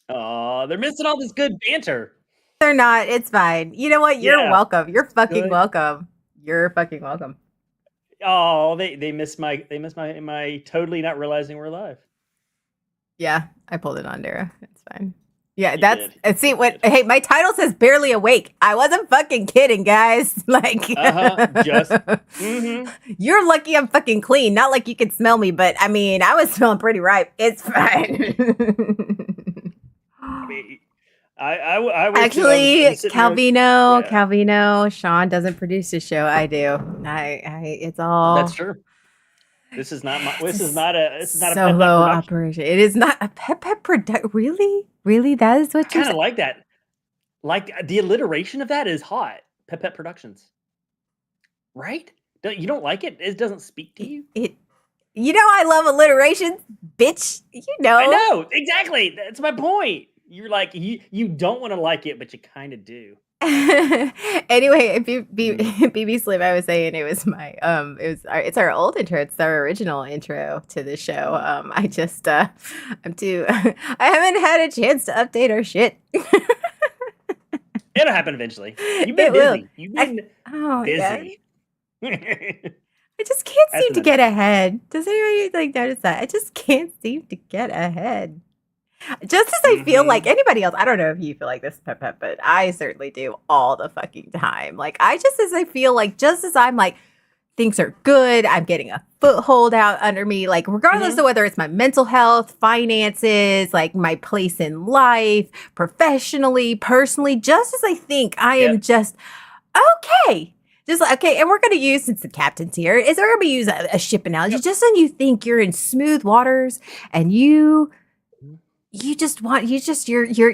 Oh, they're missing all this good banter. They're not. It's fine. You know what? You're Yeah, welcome. You're fucking good. welcome. You're fucking welcome. Oh, they miss my totally not realizing we're live. Yeah, I pulled it on Dara. It's fine. Yeah, You that's did. see You what did. hey, my title says barely awake. I wasn't fucking kidding, guys. Like Just mhm. you're lucky I'm fucking clean. Not like you can smell me, but I mean I was smelling pretty ripe. It's fine. I mean, I was too. I'm Actually, sitting here. Calvino, Yeah, Calvino, Sean doesn't produce the show. I do. It's that's all true. This is not my. it's This is a not a. This is not a pep solo production. operation. It is not a pep product. Really? Really? That is I what you're kind of saying? like that. Like the alliteration of that is hot. Pep Productions, right? You don't like it? It doesn't speak to you. It, you know, I love alliteration, bitch. You I know. know exactly. That's my point. You're like you don't want to like it, but you kind of do. Anyway, if you Mhm. BB Slim, I was saying it was my it's our old intro. It's our original intro to the show. I just I'm too I haven't had a chance to update our shit. It'll happen eventually. You've been It will. busy. You've I been oh my god. busy. I just can't That's seem an to get understatement. ahead. Does anybody like notice that? I just can't seem to get ahead. Just as I feel like Mhm. anybody else, I don't know if you feel like this, Pep Pep, but I certainly do all the fucking time. Like I just as I feel like just as I'm like things are good, I'm getting a foothold out under me, like regardless of Mhm. whether it's my mental health, finances, like my place in life, professionally, personally, just as I think I am Yep. just okay. Just like, okay, and we're going to use, since the captain's here, is we're going to use a ship analogy. Yep. Just when you think you're in smooth waters and Mhm.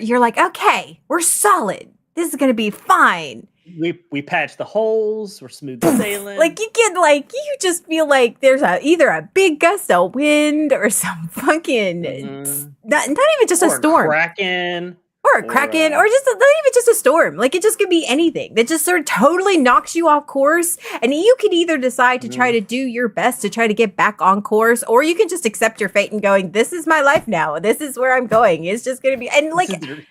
you're like, okay, we're solid. This is going to be fine. We patched the holes. We're smooth Like sailing. you get like you just feel like there's either a big gust of wind or some fucking Mhm. not even just a Or a storm kraken, or a or kraken or just not even just a storm. Like it just could be anything that just sort of totally knocks you off course. And you can either decide to try mhm. to do your best to try to get back on course, or you can just accept your fate and going, this is my life now. This is where I'm going. It's just going to be, and This like is the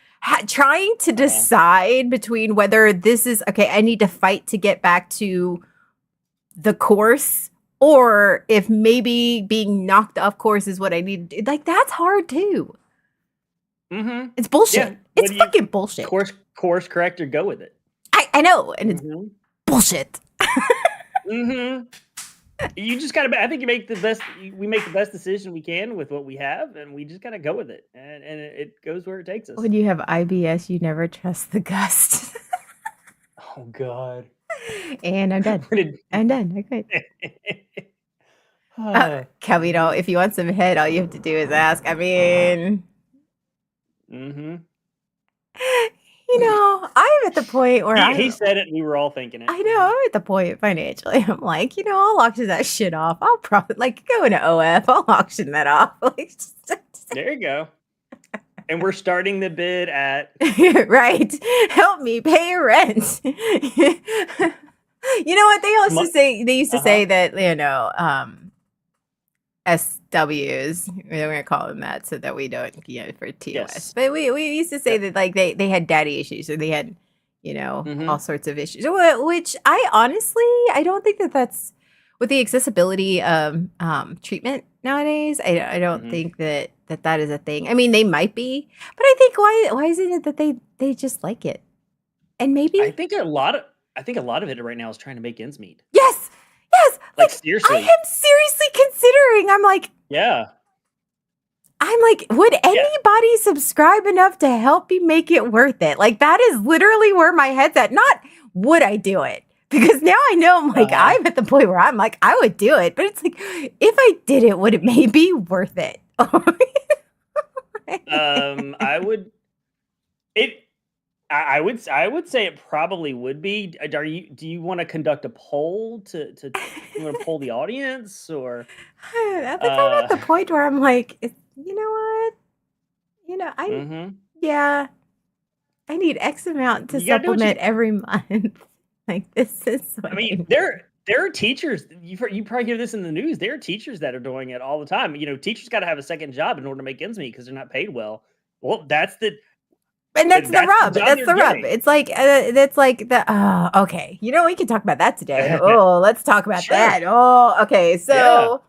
trying to uh, decide between whether this is okay, I need to fight to get back to the course, or if maybe being knocked off course is what I need to do. Like that's hard too. mhm. It's Yeah. bullshit. It's What do you fucking bullshit. course correct or go with it? I know, and it's Mhm. bullshit. Mhm. You just gotta. I think you make the best. We make the best decision we can with what we have, and we just gotta go with it, and it goes where it takes us. When you have IBS, you never trust the gust. Oh God. And I'm done. What did? I'm done. I quit. Uh, Calvino, if you want some head, all you have to do is ask. I mean, mhm. I'm at the point where He said it. We were all thinking it. I know I'm at the point financially. I'm like, I'll auction that shit off. I'll probably like go into OF. I'll auction that off. Like, There you go. And we're starting the bid at right? Help me pay rent. You know what they also month. say? They used to Uh huh. say that SWs. We're gonna call them that so that we don't, for TOS. Yes. But we used to say Yep. that like they had daddy issues or they had, all Mhm. sorts of issues. Which I honestly I don't think that that's with the accessibility of treatment nowadays. I don't Mhm. think that is a thing. I mean, they might be, but I think why isn't it that they just like it? And I maybe think a lot of. I think a lot of it right now is trying to make ends meet. yes, yes. Like Like I seriously. am seriously considering. Yeah. I'm like, would Yeah. anybody subscribe enough to help me make it worth it? Like, that is literally where my head's at. Not would I do it? Because now I know I'm Uh like, huh. I'm at the point where I'm like, I would do it. But it's like, if I did it, would it maybe worth it? I would. It. I would say it probably would be. Are you? Do you want to conduct a poll to? You want to poll the audience or? I think I'm at Uh. the point where I'm like, you know what? I, Mhm. yeah, I need X amount to You gotta do what you. supplement every month. Like, this is I what I mean, need. there are teachers. You probably hear this in the news. There are teachers that are doing it all the time. Teachers got to have a second job in order to make ends meet because they're not paid well. Well, that's the And that's the that's the rub. job That's they're the rub. getting. It's like that's like the okay. You know, we can talk about that today. Oh, let's talk about Sure. that. Oh, okay. Yeah. So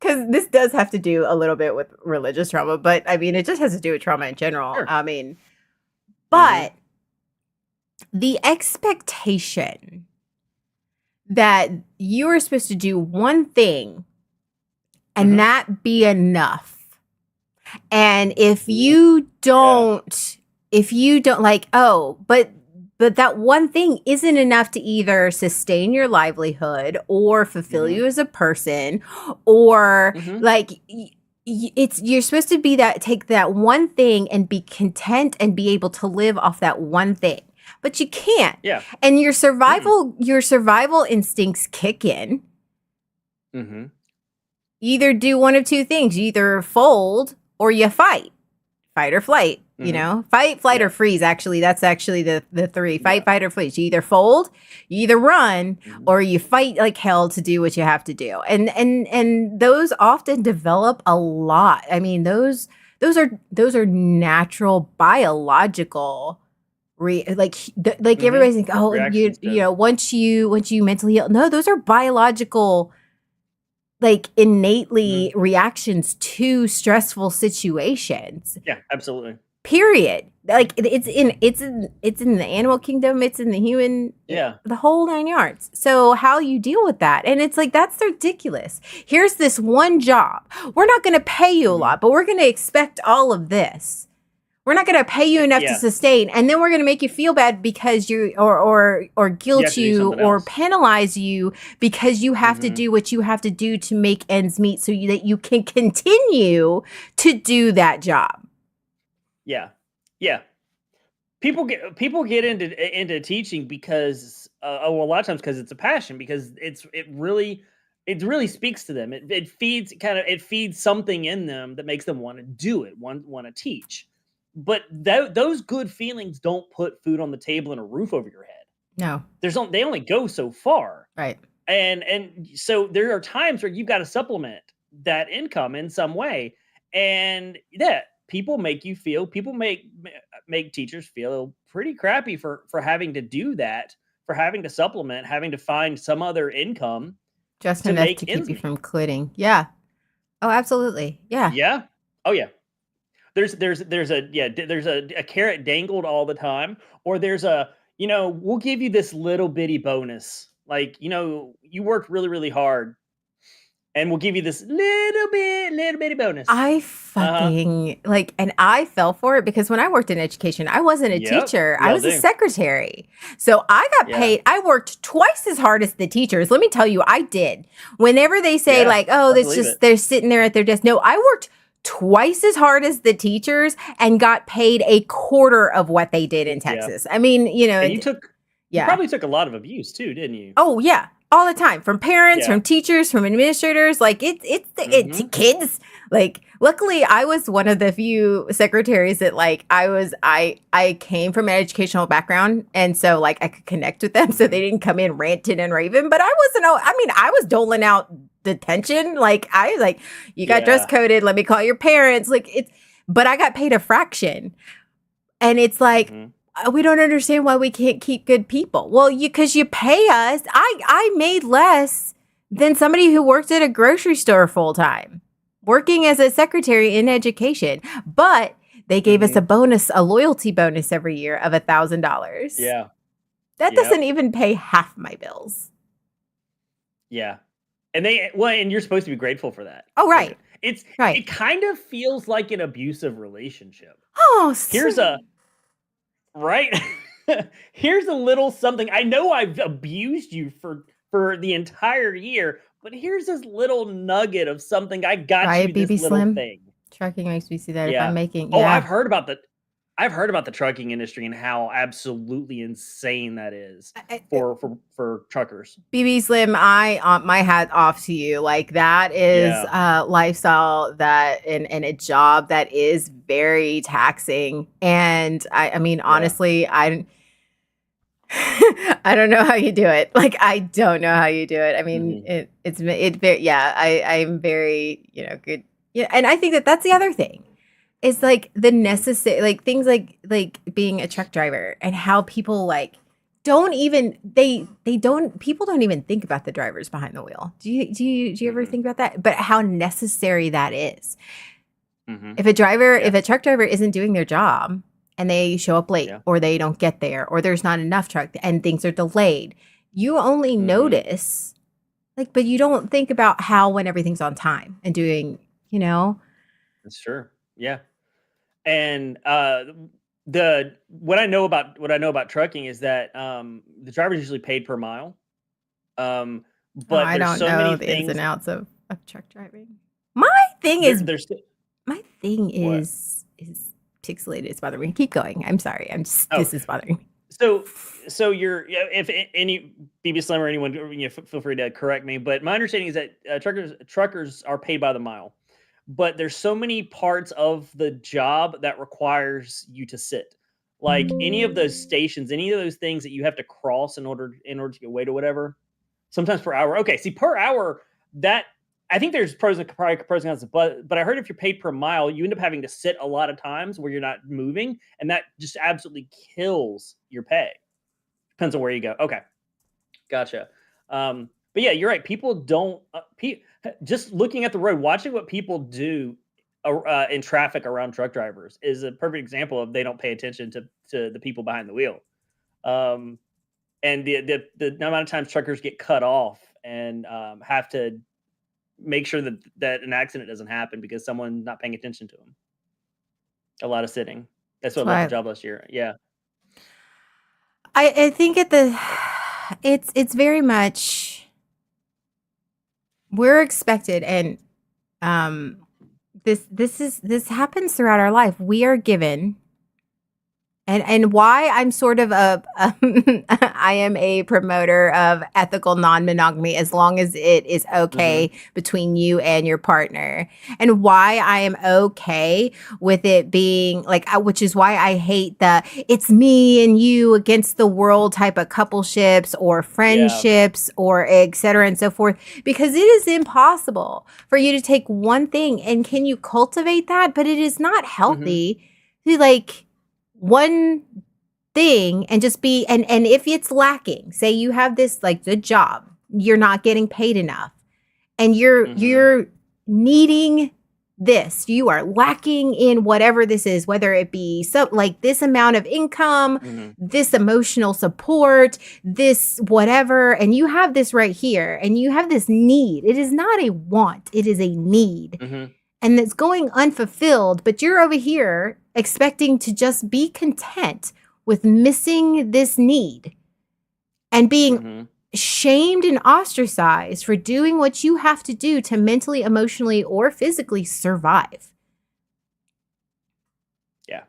because this does have to do a little bit with religious trauma, but I mean, it just has to do with trauma in general. Sure. I mean, Mhm. but the expectation that you are supposed to do one thing and Mhm. that be enough. And if you don't like, oh, but that one thing isn't enough to either sustain your livelihood or fulfill Mhm. you as a person, or Mhm. like it's you're supposed to be that take that one thing and be content and be able to live off that one thing. But you can't. Yeah. And your Mm-mm. survival instincts kick in. Mhm. You either do one of two things. You either fold or you fight or flight, Mhm. fight, flight, Yeah. or freeze. Actually, that's actually the three: fight, Yeah. fight, or freeze. You either fold, you either run, Mhm. or you fight like hell to do what you have to do. And those often develop a lot. I mean, those are natural biological. Mhm. Everybody's like, oh, Reactions to once you mentally heal. No, those are biological, like Mhm. innately reactions to stressful situations. Yeah, absolutely. Period. Like it's in the animal kingdom, it's in the human, Yeah. the whole 9 yards. So how you deal with that? And it's like that's ridiculous. Here's this one job. We're not going to pay you a Mhm. lot, but we're going to expect all of this. We're not going to pay you enough to Yeah. sustain, and then we're going to make you feel bad because you or You have guilt to do you something or else. penalize you because you have to Mhm. do what you have to do to make ends meet, so that you can continue to do that job. Yeah. Yeah. People get into teaching because well, a lot of times because it's a passion, because it really speaks to them. It feeds something in them that makes them want to do it, want to teach. But those good feelings don't put food on the table and a roof over your head. No, They only go so far. right. And so there are times where you've got to supplement that income in some way, and yeah, people make teachers feel pretty crappy for having to do that, for having to supplement, having to find some other income Just to enough make to keep ends you meet. from quitting. Yeah. Oh, absolutely. Yeah. Yeah. Oh yeah. There's a carrot dangled all the time, or there's we'll give you this little bitty bonus, like, you worked really really hard, and we'll give you this little bitty bonus. I Uh-huh. fucking like, and I fell for it because when I worked in education, I wasn't a Yep, teacher. we I all was a do. secretary. So I got Yeah, paid. I worked twice as hard as the teachers. Let me tell you, I did. Whenever they say yeah, like, oh, I that's believe just, it. they're sitting there at their desk. No, I worked twice as hard as the teachers and got paid a quarter of what they did in Yeah, Texas. I mean, and you yeah. probably took a lot of abuse too, didn't you? Oh yeah, all the time, from parents, Yeah. from teachers, from administrators. Like it's Mhm. kids. Like luckily, I was one of the few secretaries that like I came from an educational background, and so like I could connect with them, so Mhm. they didn't come in ranting and raving. But I wasn't. I mean, I was doling out detention. Like I was like, you got dress Yeah. coded. Let me call your parents. Like it's. But I got paid a fraction. And it's like, Mhm. we don't understand why we can't keep good people. Well, because you pay us. I made less than somebody who worked at a grocery store full time, working as a secretary in education. But they gave us Mhm. a loyalty bonus every year of $1,000. Yeah. That doesn't Yep. even pay half my bills. Yeah. And you're supposed to be grateful for that. Oh, Like, right. it Right. kind of feels like an abusive relationship. Oh, Here's a Right? Here's a little something. I know I've abused you for the entire year, but here's this little nugget of something. I got right, you this BB little Slim. thing. Trucking makes me see that if I'm Yeah. making, Oh, yeah. I've heard about the trucking industry and how absolutely insane that is for truckers. BB Slim, I my hat off to you. Like that is Yeah. a lifestyle that and a job that is very taxing. And I mean, Yeah. honestly, I I don't know how you do it. Like I don't know how you do it. I mean, Mhm. it very, yeah. I'm very good. Yeah, and I think that that's the other thing. is like the necessary, like things like being a truck driver and how people like don't even they don't people don't even think about the drivers behind the wheel. Do you ever Mhm. think about that? But how necessary that is. Mhm. If if Yeah. a truck driver isn't doing their job and they show up late Yeah. or they don't get there or there's not enough truck and things are delayed, you only Mhm. notice like, but you don't think about how when everything's on time and doing, you know? That's true. Yeah. And the what I know about trucking is that the driver's usually paid per mile. Um, Oh, but I there's don't so know many the ins and things outs of truck driving. My thing there is there's my thing what? is pixelated. It's bothering me. Keep going. I'm sorry. I'm just Oh, this is bothering me. so you're yeah, if any BB Slim or anyone, feel free to correct me, but my understanding is that truckers are paid by the mile. But there's so many parts of the job that requires you to sit. Like any of those stations, any of those things that you have to cross in order to get weight or whatever, sometimes per hour. Okay, see per hour that I think there's probably pros and cons, but I heard if you're paid per mile, you end up having to sit a lot of times where you're not moving, and that just absolutely kills your pay. Depends on where you go. Okay, gotcha. But yeah, you're right. People don't. Just looking at the road, watching what people do in traffic around truck drivers is a perfect example of they don't pay attention to the people behind the wheel. Um, and the amount of times truckers get cut off and have to make sure that an accident doesn't happen because someone not paying attention to them. A lot of sitting. That's That's what left the why job last year. Yeah. I think at the it's very much we're expected and um this happens throughout our life. We are given and why I'm sort of a I am a promoter of ethical non-monogamy as long as it is Hmm. okay between you and your partner. And why I am okay with it being like which is why I hate the it's me and you against the world type of coupleships or Yeah. friendships or et cetera and so forth because it is impossible for you to take one thing and can you cultivate that but it is not Hmm. healthy to like one thing and just be and if it's lacking say you have this like good job you're not getting paid enough and Hmm. you're needing this you are lacking in whatever this is whether it be so like this amount of income Hmm. this emotional support this whatever and you have this right here and you have this need it is not a want it is a need Hmm. and it's going unfulfilled, but you're over here expecting to just be content with missing this need and being Hmm. shamed and ostracized for doing what you have to do to mentally, emotionally, or physically survive. Yeah.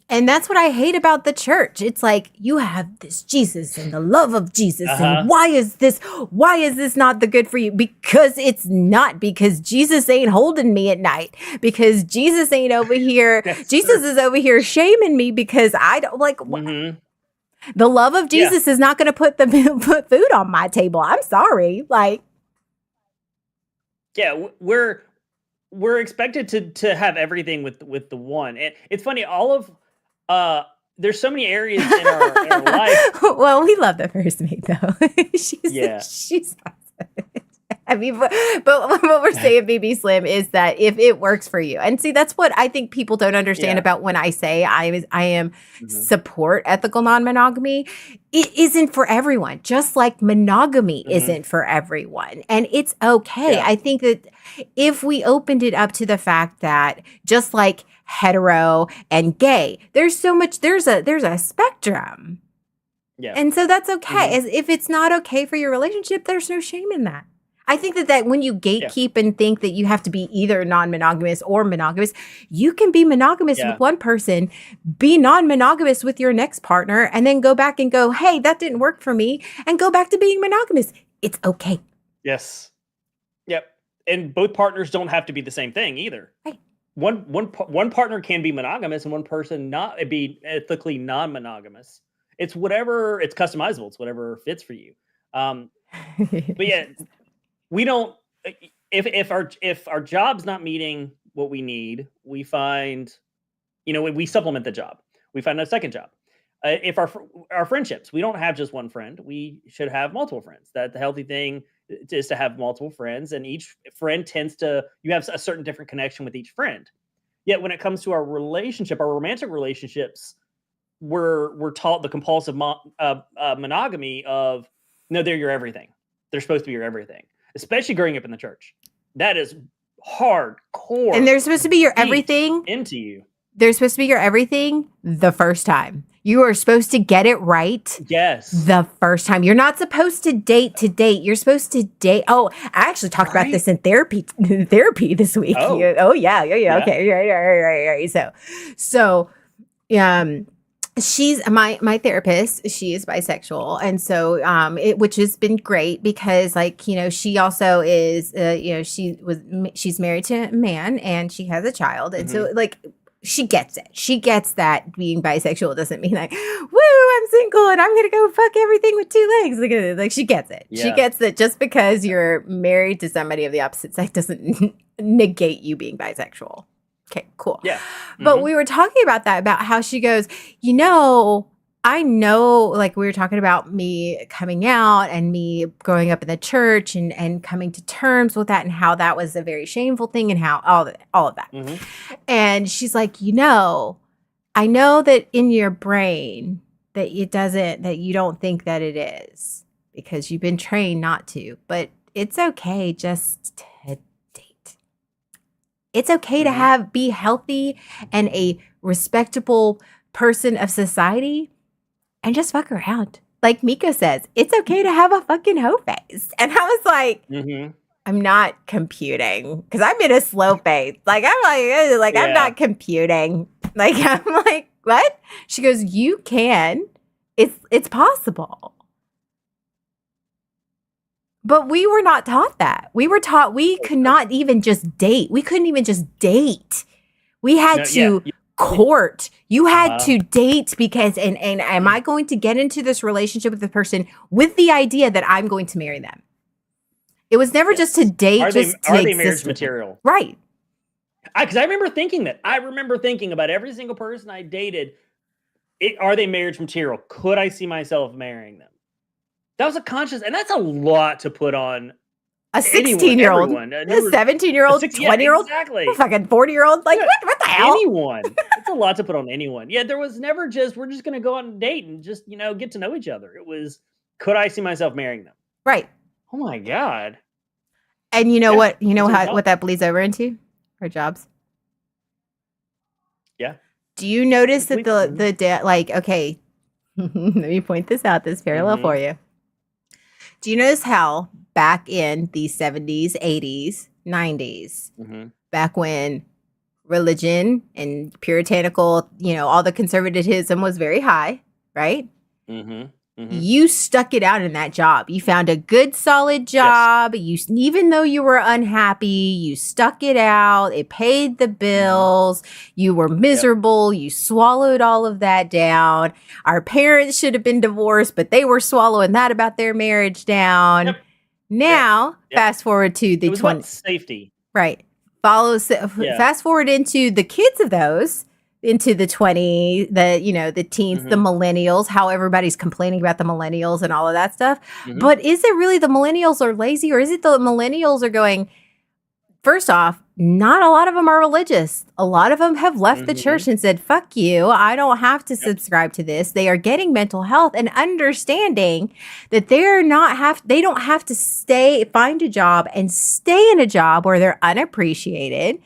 And that's what I hate about the church. It's like you have this Jesus and the love of Jesus and Uh-huh. why is this not the good for you? Because it's not because Jesus ain't holding me at night. Because Jesus ain't over here. That's Jesus true. is over here shaming me because I don't like Mhm. the love of Yeah. Jesus is not going to put the put food on my table. I'm sorry. Like Yeah, we're expected to have everything with the one. And it's funny, all of uh there's so many areas in our life. well, we love the first mate though. Yeah. She's awesome. I mean, but what we're saying, BB Slim, is that if it works for you, and see, that's what I think people don't understand Yeah. about when I say I am Mhm. support ethical non-monogamy. It isn't for everyone, just like monogamy Mhm. isn't for everyone, and it's okay. Yeah. I think that if we opened it up to the fact that just like hetero and gay, there's so much there's a spectrum. Yeah. And so that's okay. Mhm. As if it's not okay for your relationship, there's no shame in that. I think that when you Yeah. gatekeep and think that you have to be either non-monogamous or monogamous, you can be monogamous with Yeah. one person, be non-monogamous with your next partner, and then go back and go, "Hey, that didn't work for me," and go back to being monogamous. It's okay. Yes. Yep. And both partners don't have to be the same thing either. Right. One partner can be monogamous and one person not be ethically non-monogamous. It's whatever, it's customizable. It's whatever fits for you. Um, but yeah, we don't if our job's not meeting what we need, we find, we supplement the job. We find a second job. If our friendships, we don't have just one friend. We should have multiple friends. That the healthy thing is to have multiple friends, and each friend you have a certain different connection with each friend. Yet when it comes to our romantic relationships, we're taught the compulsive monogamy of, no, they're your everything. They're supposed to be your everything, especially growing up in the church. That is hardcore. And they're supposed to be your everything into you. They're supposed to be your everything the first time. You are supposed to get it right. Yes. The first time. You're not supposed to date. You're supposed to date. Oh, I actually talked about this in therapy this week. Oh, yeah. Okay. Right. So, she's my therapist. She is bisexual, and so which has been great because, like, she also is she's married to a man and she has a child, and so, like, she gets it. She gets that being bisexual doesn't mean like, woo, I'm single and I'm gonna go fuck everything with two legs. Like she gets it. Yeah. She gets that just because you're married to somebody of the opposite sex doesn't negate you being bisexual. Okay, cool. Yeah. But we were talking about that, about how she goes, I know, like, we were talking about me coming out and me growing up in the church and coming to terms with that and how that was a very shameful thing and how all of that. And she's like, I know that in your brain that you don't think that it is because you've been trained not to, but it's okay just to date. It's okay to be healthy and a respectable person of society and just fuck around. Like Miko says, it's okay to have a fucking hoe face. And I was like, I'm not computing because I'm in a slow phase. Like, I'm like, I'm not computing. Like, I'm like, what? She goes, you can. It's possible. But we were not taught that. We were taught we could not even just date. We couldn't even just date. We had to court. You had to date because, and am I going to get into this relationship with the person with the idea that I'm going to marry them? It was never just to date. Are they marriage material? Right. Because I remember thinking that. I remember thinking about every single person I dated. Are they marriage material? Could I see myself marrying them? That was a conscious, and that's a lot to put on a 16-year-old, a 17-year-old, 20-year-old, exactly, a fucking 40-year-old. Like, what the hell? Anyone. It's a lot to put on anyone. Yeah, there was never just, we're just going to go out and date and just, get to know each other. It was, could I see myself marrying them? Right. Oh my God. And what that bleeds over into? Our jobs. Yeah. Do you notice that okay, let me point this out, this parallel for you. Do you notice how back in the 70s, 80s, 90s, back when religion and puritanical, all the conservatism was very high, right? You stuck it out in that job. You found a good, solid job. Yes. Even though you were unhappy, you stuck it out. It paid the bills. You were miserable. You swallowed all of that down. Our parents should have been divorced, but they were swallowing that about their marriage down. Now, fast forward to the 20s. Safety. Right. Fast forward into the kids of those. Into the 20s, the teens, the millennials, how everybody's complaining about the millennials and all of that stuff. But is it really the millennials are lazy, or is it the millennials are going, first off, not a lot of them are religious. A lot of them have left the church and said, fuck you, I don't have to subscribe to this. They are getting mental health and understanding that they don't have to find a job and stay in a job where they're unappreciated,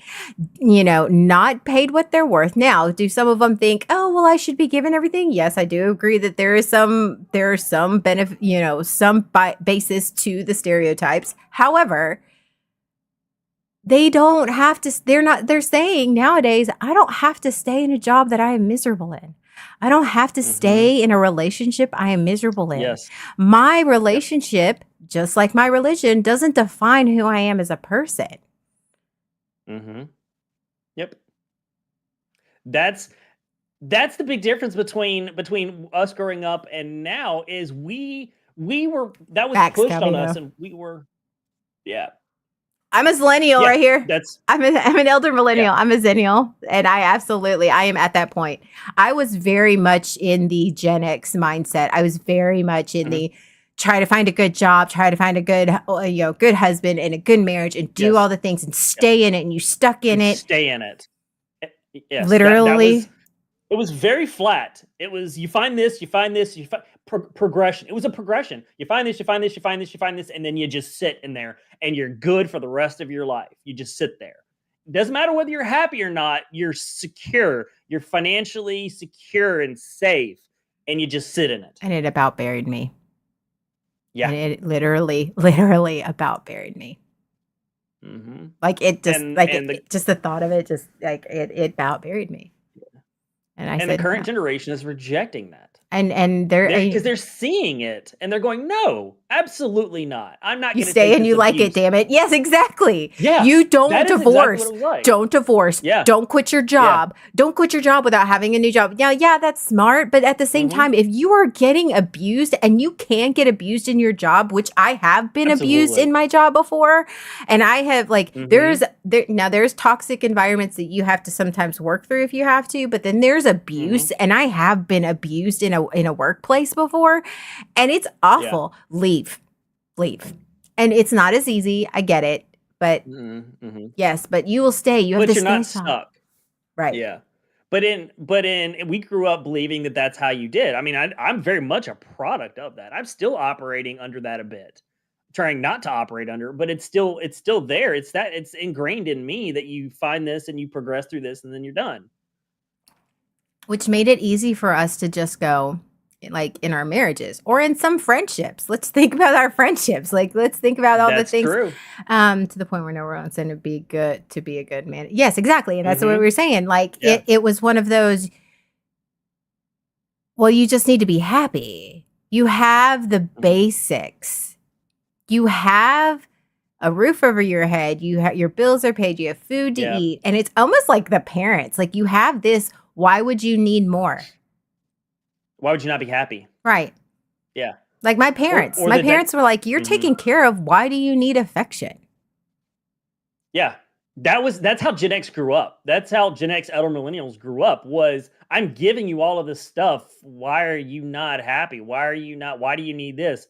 not paid what they're worth. Now, do some of them think, oh, well, I should be given everything? Yes, I do agree that there is some benefit, some basis to the stereotypes. However, they don't have to, they're saying nowadays, I don't have to stay in a job that I am miserable in. I don't have to stay in a relationship I am miserable in. Yes. My relationship, just like my religion, doesn't define who I am as a person. Yep. That's the big difference between us growing up and now is we were, that was pushed on us and we were, I'm a millennial Yeah, right here. that's I'm an elder yeah. millennial. I'm a zennial, and I am at that point. I was very much in the Gen X mindset. I was very much in Mhm. the try to find a good job, try to find a good, good husband and a good marriage, and do all Yes. the things and Yep. stay in it. And you stuck in And it, stay in it. Yes, that was literally. it was very flat. It was you find this, you find this, you find progression. It was a progression. You find this, you find this, you find this, you find this, and then you just sit in there and you're good for the rest of your life. You just sit there. Doesn't matter whether you're happy or not, you're secure. You're financially secure and safe, and you just sit in it. And it about buried me. Yeah. And it literally about buried me. Hmm. Like it just And just the thought of it just like it about buried me. And I the said current no. generation is rejecting that. And there Because they're seeing it and they're going, no, absolutely not. I'm not you going to stay take and this you like it, abuse. damn it. Yes, exactly. Yeah, You don't that is exactly what divorce. it was like. Don't divorce. Yeah. Don't quit your job. Don't quit your job without having a new job. Yeah, that's smart. But at the same Mhm. time, if you are getting abused and you can get abused in your job, which I have been abused Absolutely. in my job before, and I have like Mhm. there's toxic environments that you have to sometimes work through if you have to, but then there's abuse, and I have been abused in a workplace before, and it's awful. Leave. And it's not as easy. I get it. But Mhm. yes, but you will stay. You have But to you're stay not strong. stuck. Right. Yeah. But in we grew up believing that that's how you did. I mean, I'm very much a product of that. I'm still operating under that a bit. Trying not to operate under, but it's still there. It's ingrained in me that you find this and you progress through this and then you're done. Which made it easy for us to just go like in our marriages or in some friendships. Let's think about our friendships. Like let's think about all the That's things true. to the point where no one's going to be good to be a good man. Yes, exactly. And that's what we Mhm. were saying. Like Yeah. it was one of those, well, you just need to be happy. You have the Mhm. basics. You have a roof over your head, you have your bills are paid, you have food to Yeah. eat, and it's almost like the parents, like you have this, why would you need more? Why would you not be happy? Right. Yeah. Like my Or the parents were like, you're Mhm. taken care of, why do you need affection? Yeah. That's how Gen X grew up. That's how Gen X elder millennials grew up was I'm giving you all of this stuff. Why are you not happy? Why do you need this?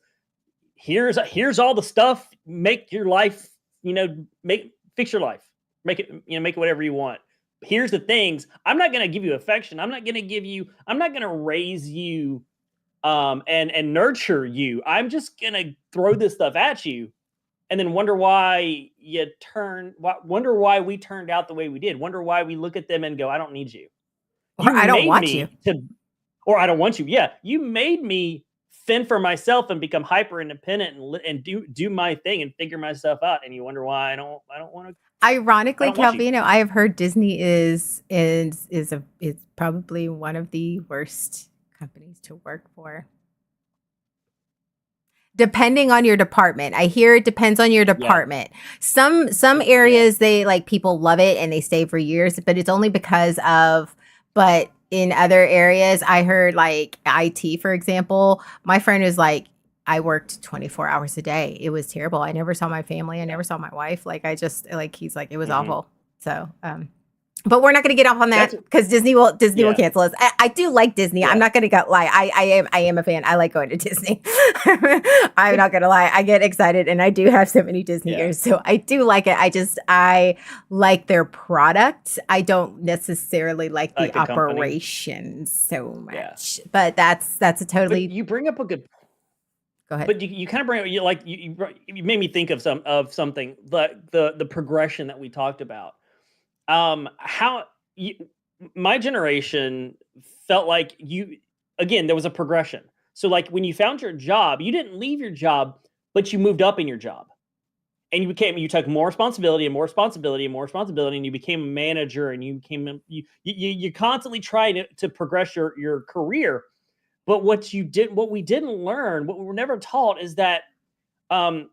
Here's all the stuff. Make your life, make fix your life. Make it, make it whatever you want. Here's the things. I'm not gonna give you affection. I'm not gonna raise you and nurture you. I'm just gonna throw this stuff at you and then wonder why we turned out the way we did. Wonder why we look at them and go, I don't need you. Or You I don't made want you. me to, or I don't want you. Yeah. You made me fend for myself and become hyper independent and do my thing and figure myself out. And you wonder why I don't want to, I Ironically, don't want you. Calvino, I have heard Disney is probably one of the worst companies to work for. Depending on your department. I hear it depends on your Yeah. department. Some areas they like people love it and they stay for years, but it's only because of but in other areas I heard like IT for example, my friend was like I worked 24 hours a day. It was terrible. I never saw my family. I Yeah. never saw my wife. Like I just like he's like it was Mhm. awful. So, but we're not going to get off on that That's because Disney will yeah. cancel us. I do like Disney. I'm Yeah. not going to lie. I am a fan. I like going to Disney. I'm not going to lie. I get excited and I do have so many Disney Yeah. years. So I do like it. I like their product. I don't necessarily like I like the the company. operations so Yeah. much. But that's a But totally you bring up a good go ahead. But you kind of bring you made me think of something the progression that we talked about. How you, my generation felt like you again there was a progression. So like when you found your job, you didn't leave your job, but you moved up in your job, and you took more responsibility and more responsibility and more responsibility, and you became a manager, and you constantly trying to progress your career. But what we didn't learn, what we were never taught is that um,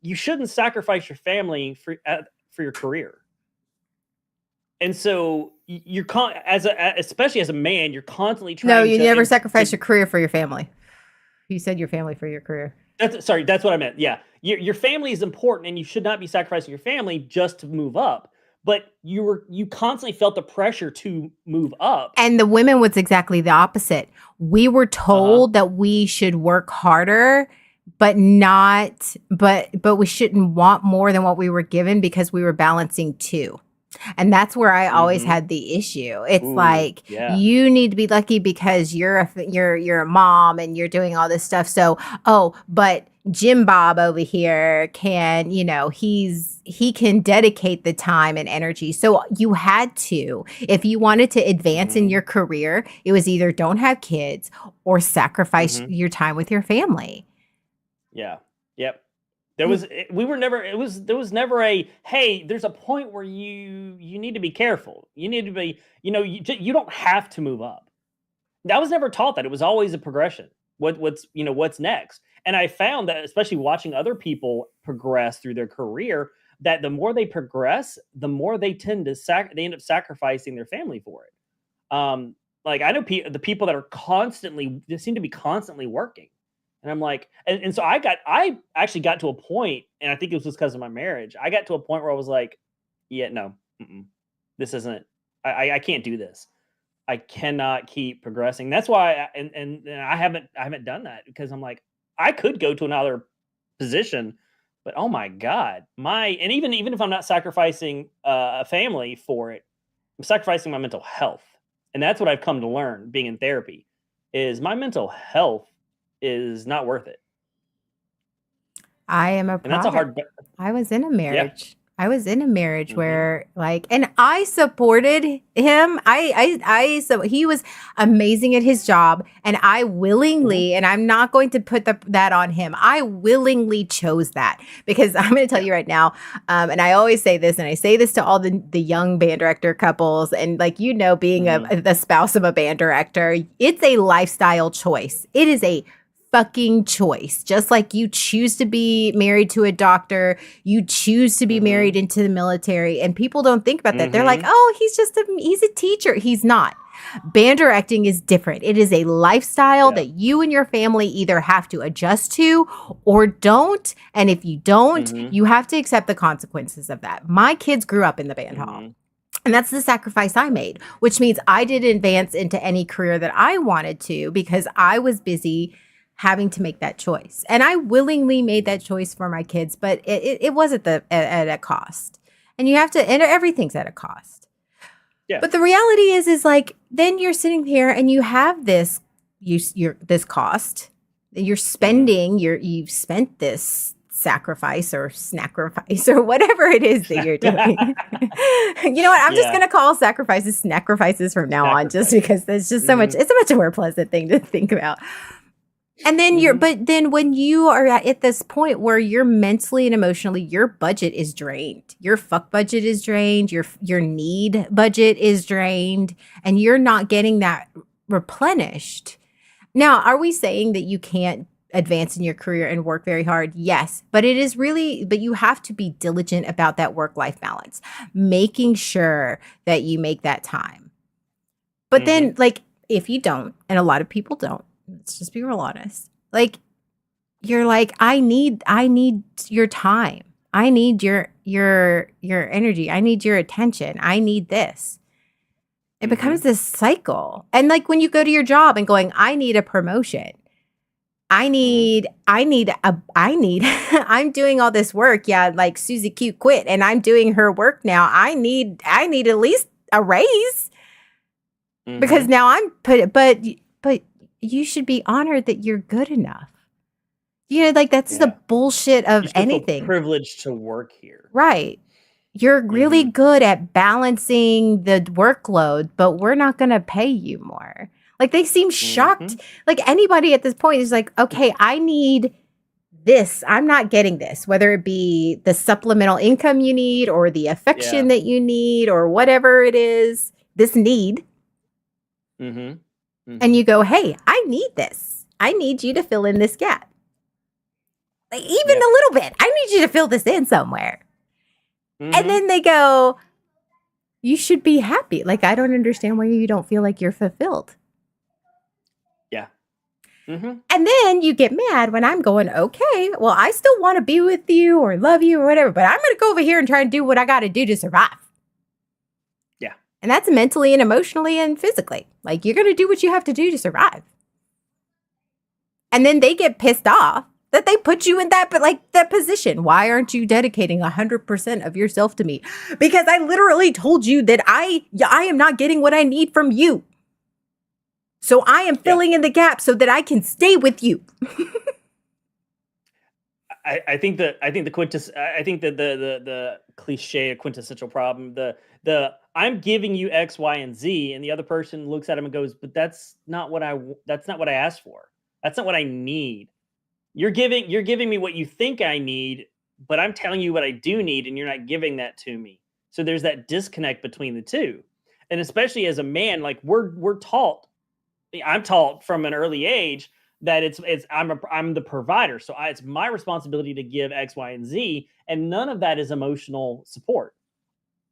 you shouldn't sacrifice your family for your career. And so especially as a man, you're constantly No, trying you never to sacrifice your career for your family. You said your family for your career. That's what I meant. Yeah. Your family is important and you should not be sacrificing your family just to move up. But you constantly felt the pressure to move up. And the women was exactly the opposite. We were Uh-huh. told that we should work harder, but not, but we shouldn't want more than what we were given because we were balancing two. And that's where I always Mhm. had the issue. It's Ooh, like yeah. you need to be lucky because you're a mom and you're doing all this stuff. So, oh, but Jim Bob over here can, he can dedicate the time and energy. So you had to, if you wanted to advance in Mhm. your career, it was either don't have kids or sacrifice Mhm. your time with your family. Yeah. Yep. We were never there was never a, hey, there's a point where you need to be careful. You need to be, you don't have to move up. That was never taught that. It was always a progression. What's next? And I found that, especially watching other people progress through their career, that the more they progress, the more they tend to they end up sacrificing their family for it. Like I know the people that are constantly, they seem to be constantly working. And I'm like, and so I actually got to a point, and I think it was just because of my marriage. I got to a point where I was like, yeah, no, this isn't, I can't do this. I cannot keep progressing. That's why, and I haven't done that because I'm like, I could go to another position, but oh my god, and even if I'm not sacrificing a family for it, I'm sacrificing my mental health, and that's what I've come to learn being in therapy, is my mental health is not worth it, I am a and that's a product. hard, but I was in a yeah, marriage. I was in a marriage hmm where and I supported him. So he was amazing at his job and I hmm willingly, and I'm not going to put that on him. I willingly chose that because I'm going to tell yeah, you right now. And I always say this, and I say this to all the young band director couples and being hmm the spouse of a band director, it's a lifestyle choice. It is a fucking choice. Just like you choose to be married to a doctor, you choose to be married hmm into the military, and people don't think about that. They're like, hmm "Oh, he's a teacher." He's not. Band directing is different. It is a lifestyle yeah, that you and your family either have to adjust to or don't. And if you don't, hmm you have to accept the consequences of that. My kids grew up in the band hall. hmm And that's the sacrifice I made, which means I didn't advance into any career that I wanted to because I was busy having to make that choice. And I willingly made that choice for my kids, but it was at a cost. And you have to, and everything's at a cost. yeah, But the reality is like, then you're sitting here and you have this cost. You're hmm spending, you've spent this sacrifice or sacrifice or whatever it is that you're doing. You know what? I'm just yeah, gonna call sacrifices sacrifices from now on, just sacrifice. because there's just so much. Mhm, It's a much more pleasant thing to think about. And then mhm, but then when you are at this point where you're mentally and emotionally, your budget is drained. Your fuck budget is drained. Your need budget is drained, and you're not getting that replenished. Now, are we saying that you can't advance in your career and work very hard? Yes, but but you have to be diligent about that work-life balance, making sure that you make that time. But then, mhm, like, if you don't, and a lot of people don't, let's just be real honest. Like, you're like, I need your time. I need your energy. I need your attention. I need this. It becomes mhm, this cycle. And like when you go to your job and going, I need a promotion. mhm, I'm doing all this work. Yeah, like Susie Q quit and I'm doing her work now. I need at least a raise because mhm. now but you should be honored that you're good enough. Like that's the Yeah. bullshit You of still feel anything. privileged to work here. Right. You're really Mhm, good at balancing the workload, but we're not going to pay you more. Like they seem shocked. mhm, Like anybody at this point is like, okay, I need this. I'm not getting this, whether it be the supplemental income you need or the affection yeah, that you need or whatever it is, this need. mhm, And you mhm. go, hey, I need this. I need you to fill in this gap. Like even Yeah, a little bit. I need you to fill this in somewhere. And mhm, then they go, you should be happy. Like, I don't understand why you don't feel like you're fulfilled. yeah. Mm-hmm. And then you get mad when I'm going, okay, well, I still want to be with you or love you or whatever, but I'm going to go over here and try and do what I got to do to survive. Yeah. And that's mentally and emotionally and physically. Like, you're going to do what you have to do to survive. And then they get pissed off that they put you in that, but like that position. Why aren't you dedicating 100% of yourself to me? Because I literally told you that I am not getting what I need from you. So I am filling in the gap so that I can stay with you. I think the cliche quintessential problem, the I'm giving you X, Y, and Z, and the other person looks at him and goes, but that's not what I asked for. That's not what I need. You're giving me what you think I need, but I'm telling you what I do need, and you're not giving that to me. So there's that disconnect between the two. And especially as a man, like we're taught, I'm taught from an early age that I'm the provider. So it's my responsibility to give X, Y, and Z, and none of that is emotional support.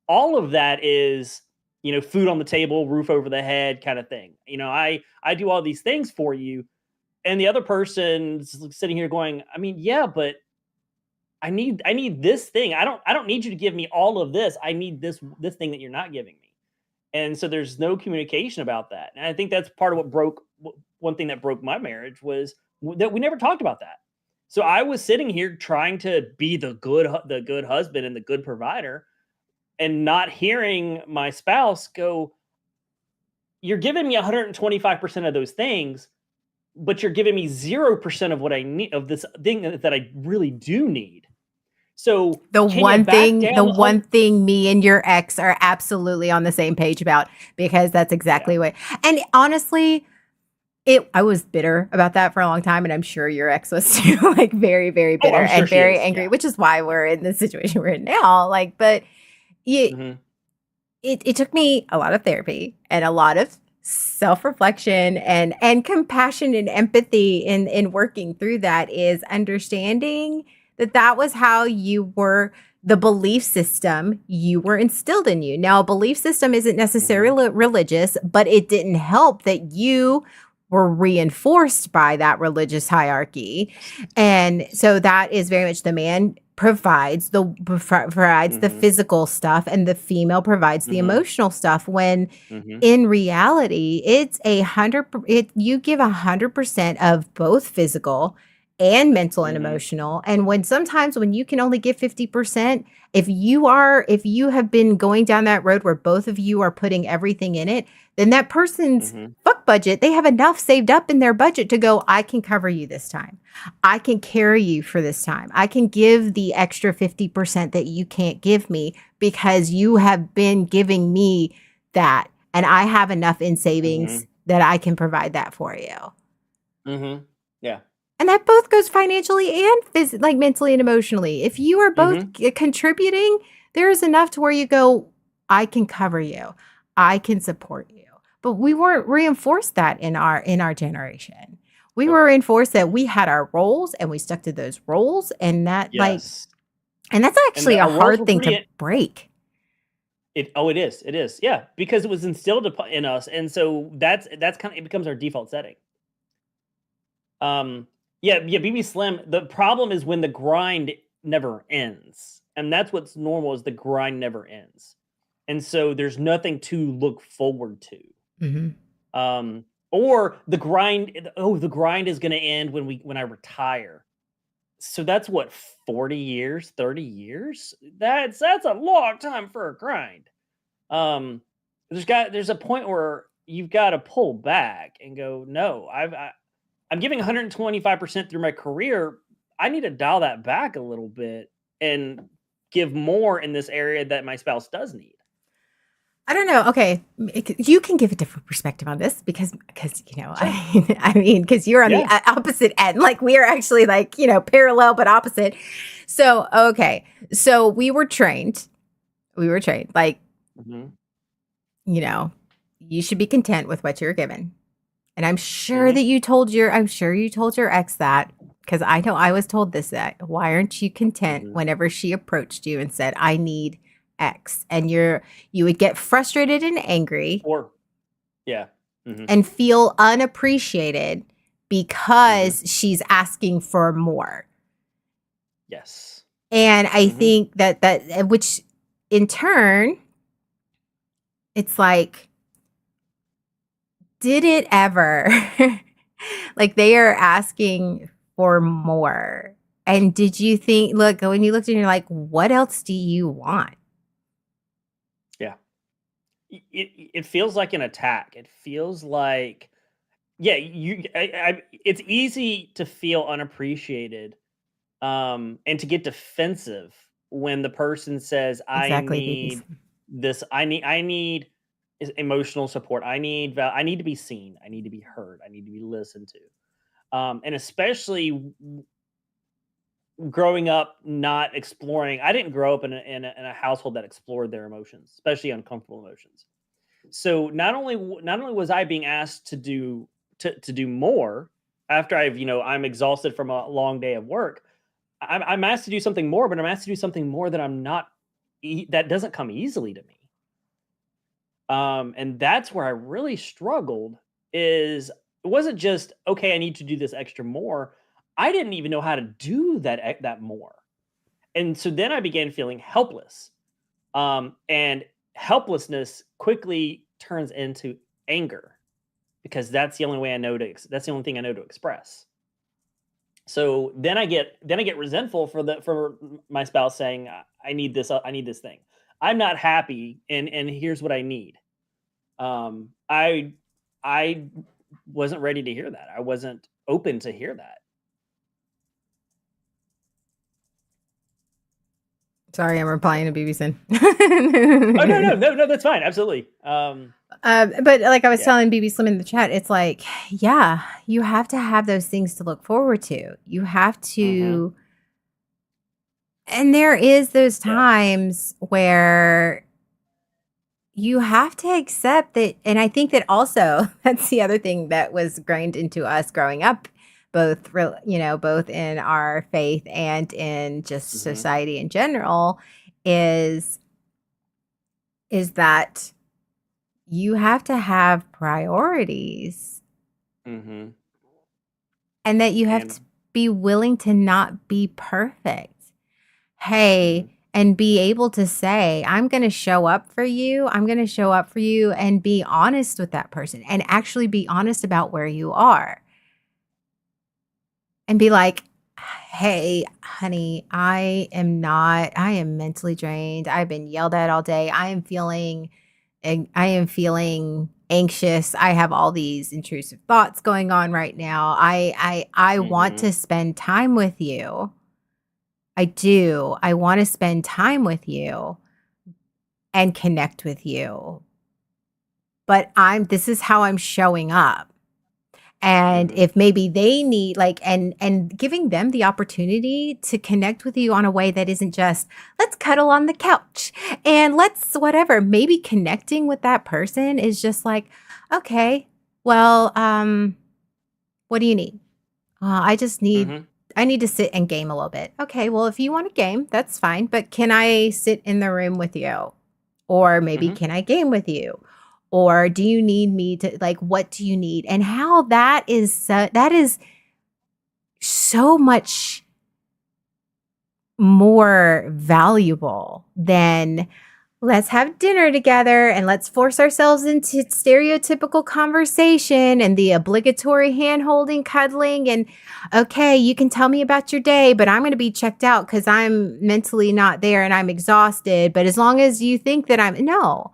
All of that is, food on the table, roof over the head kind of thing. I do all these things for you, and the other person's sitting here going, I mean, yeah, but I need this thing. I don't need you to give me all of this. I need this thing that you're not giving me. And so there's no communication about that. And I think that's part of one thing that broke my marriage was that we never talked about that. So I was sitting here trying to be the good husband and the good provider, and not hearing my spouse go, you're giving me 125% of those things, but you're giving me 0% of what I need, of this thing that I really do need. So the one thing me and your ex are absolutely on the same page about, because that's exactly what, and honestly, I was bitter about that for a long time, and I'm sure your ex was too, like very, very bitter and very angry, which is why we're in the situation we're in now. Like, but it took me a lot of therapy and a lot of self-reflection and compassion and empathy in working through that, is understanding that was how you were, the belief system you were instilled in you. Now, a belief system isn't necessarily religious, but it didn't help that you were reinforced by that religious hierarchy. And so that is very much the man provides the physical stuff, and the female provides the emotional stuff, when in reality it's you give 100% of both physical and mental and emotional. And when you can only give 50%, if you have been going down that road where both of you are putting everything in it, then that person's fuck budget, they have enough saved up in their budget to go, I can cover you this time. I can carry you for this time. I can give the extra 50% that you can't give me, because you have been giving me that, and I have enough in savings that I can provide that for you. Yeah. And that both goes financially and like mentally and emotionally. If you are both contributing, there is enough to where you go, I can cover you. I can support you. But we weren't reinforced that in our generation. We were reinforced that we had our roles and we stuck to those roles, and that and that's actually a hard thing to break. It is. Yeah, because it was instilled in us, and so that's kind of, it becomes our default setting. BB Slim, the problem is when the grind never ends. And that's what's normal, is the grind never ends. And so there's nothing to look forward to. Or the grind is going to end when I retire. So that's what, 40 years, 30 years? That's a long time for a grind. There's a point where you've got to pull back and go, no, I'm giving 125% through my career. I need to dial that back a little bit and give more in this area that my spouse does need. I don't know. Okay, you can give a different perspective on this because I mean, because you're on the opposite end. Like, we are actually like, parallel but opposite. So okay, so we were trained like, you should be content with what you're given. And I'm sure that you told your ex that, because I know I was told that. Why aren't you content whenever she approached you and said, I need X? And you would get frustrated and angry, and feel unappreciated because she's asking for more. Yes. And I think that which in turn, it's like, did it ever like they are asking for more? And did you think, look, when you looked and you're like, what else do you want? Yeah. It feels like an attack. It feels like, yeah, it's easy to feel unappreciated, and to get defensive when the person says, "I Exactly, babies. need this. I need emotional support. I need to be seen. I need to be heard. I need to be listened to." And especially growing up not exploring. I didn't grow up in a household that explored their emotions, especially uncomfortable emotions. So not only was I being asked to do more after I'm exhausted from a long day of work. I'm asked to do something more, but I'm asked to do something more that I'm not that doesn't come easily to me. And that's where I really struggled. Is it wasn't just, okay, I need to do this extra more. I didn't even know how to do that more. And so then I began feeling helpless. And helplessness quickly turns into anger, because that's the only way I know that's the only thing I know to express. So then I get resentful for my spouse saying, I need this, I need this thing. I'm not happy, and here's what I need." I wasn't ready to hear that. I wasn't open to hear that. Sorry, I'm replying to BB Oh, no, no, Sin. no, no, that's fine. Absolutely. But like I was Yeah. telling BB Slim in the chat, it's like, yeah, you have to have those things to look forward to. You have Mhm. to, and there is those Yeah. times where you have to accept that. And I think that also that's the other thing that was grained into us growing up, both, both in our faith and in just Mhm. society in general, is is that you have to have priorities Mhm. and that you have to And be willing to not be perfect. Hey, Mhm. and be able to say, I'm going to show up for you. I'm going to show up for you and be honest with that person and actually be honest about where you are and be like, hey, honey, I am mentally drained. I've been yelled at all day. I am feeling anxious. I have all these intrusive thoughts going on right now. I want Mhm. to spend time with you. I do. I want to spend time with you and connect with you. But this is how I'm showing up. And Mhm. if maybe they need like and giving them the opportunity to connect with you on a way that isn't just let's cuddle on the couch and let's whatever. Maybe connecting with that person is just like, okay, well, what do you need? Mhm. I need to sit and game a little bit. Okay, well, if you want to game, that's fine, but can I sit in the room with you? Or maybe Mhm. can I game with you? Or do you need me to like what do you need? And how that is so much more valuable than let's have dinner together and let's force ourselves into stereotypical conversation and the obligatory hand holding, cuddling, and okay, you can tell me about your day, but I'm going to be checked out because I'm mentally not there and I'm exhausted. But as long as you think that no,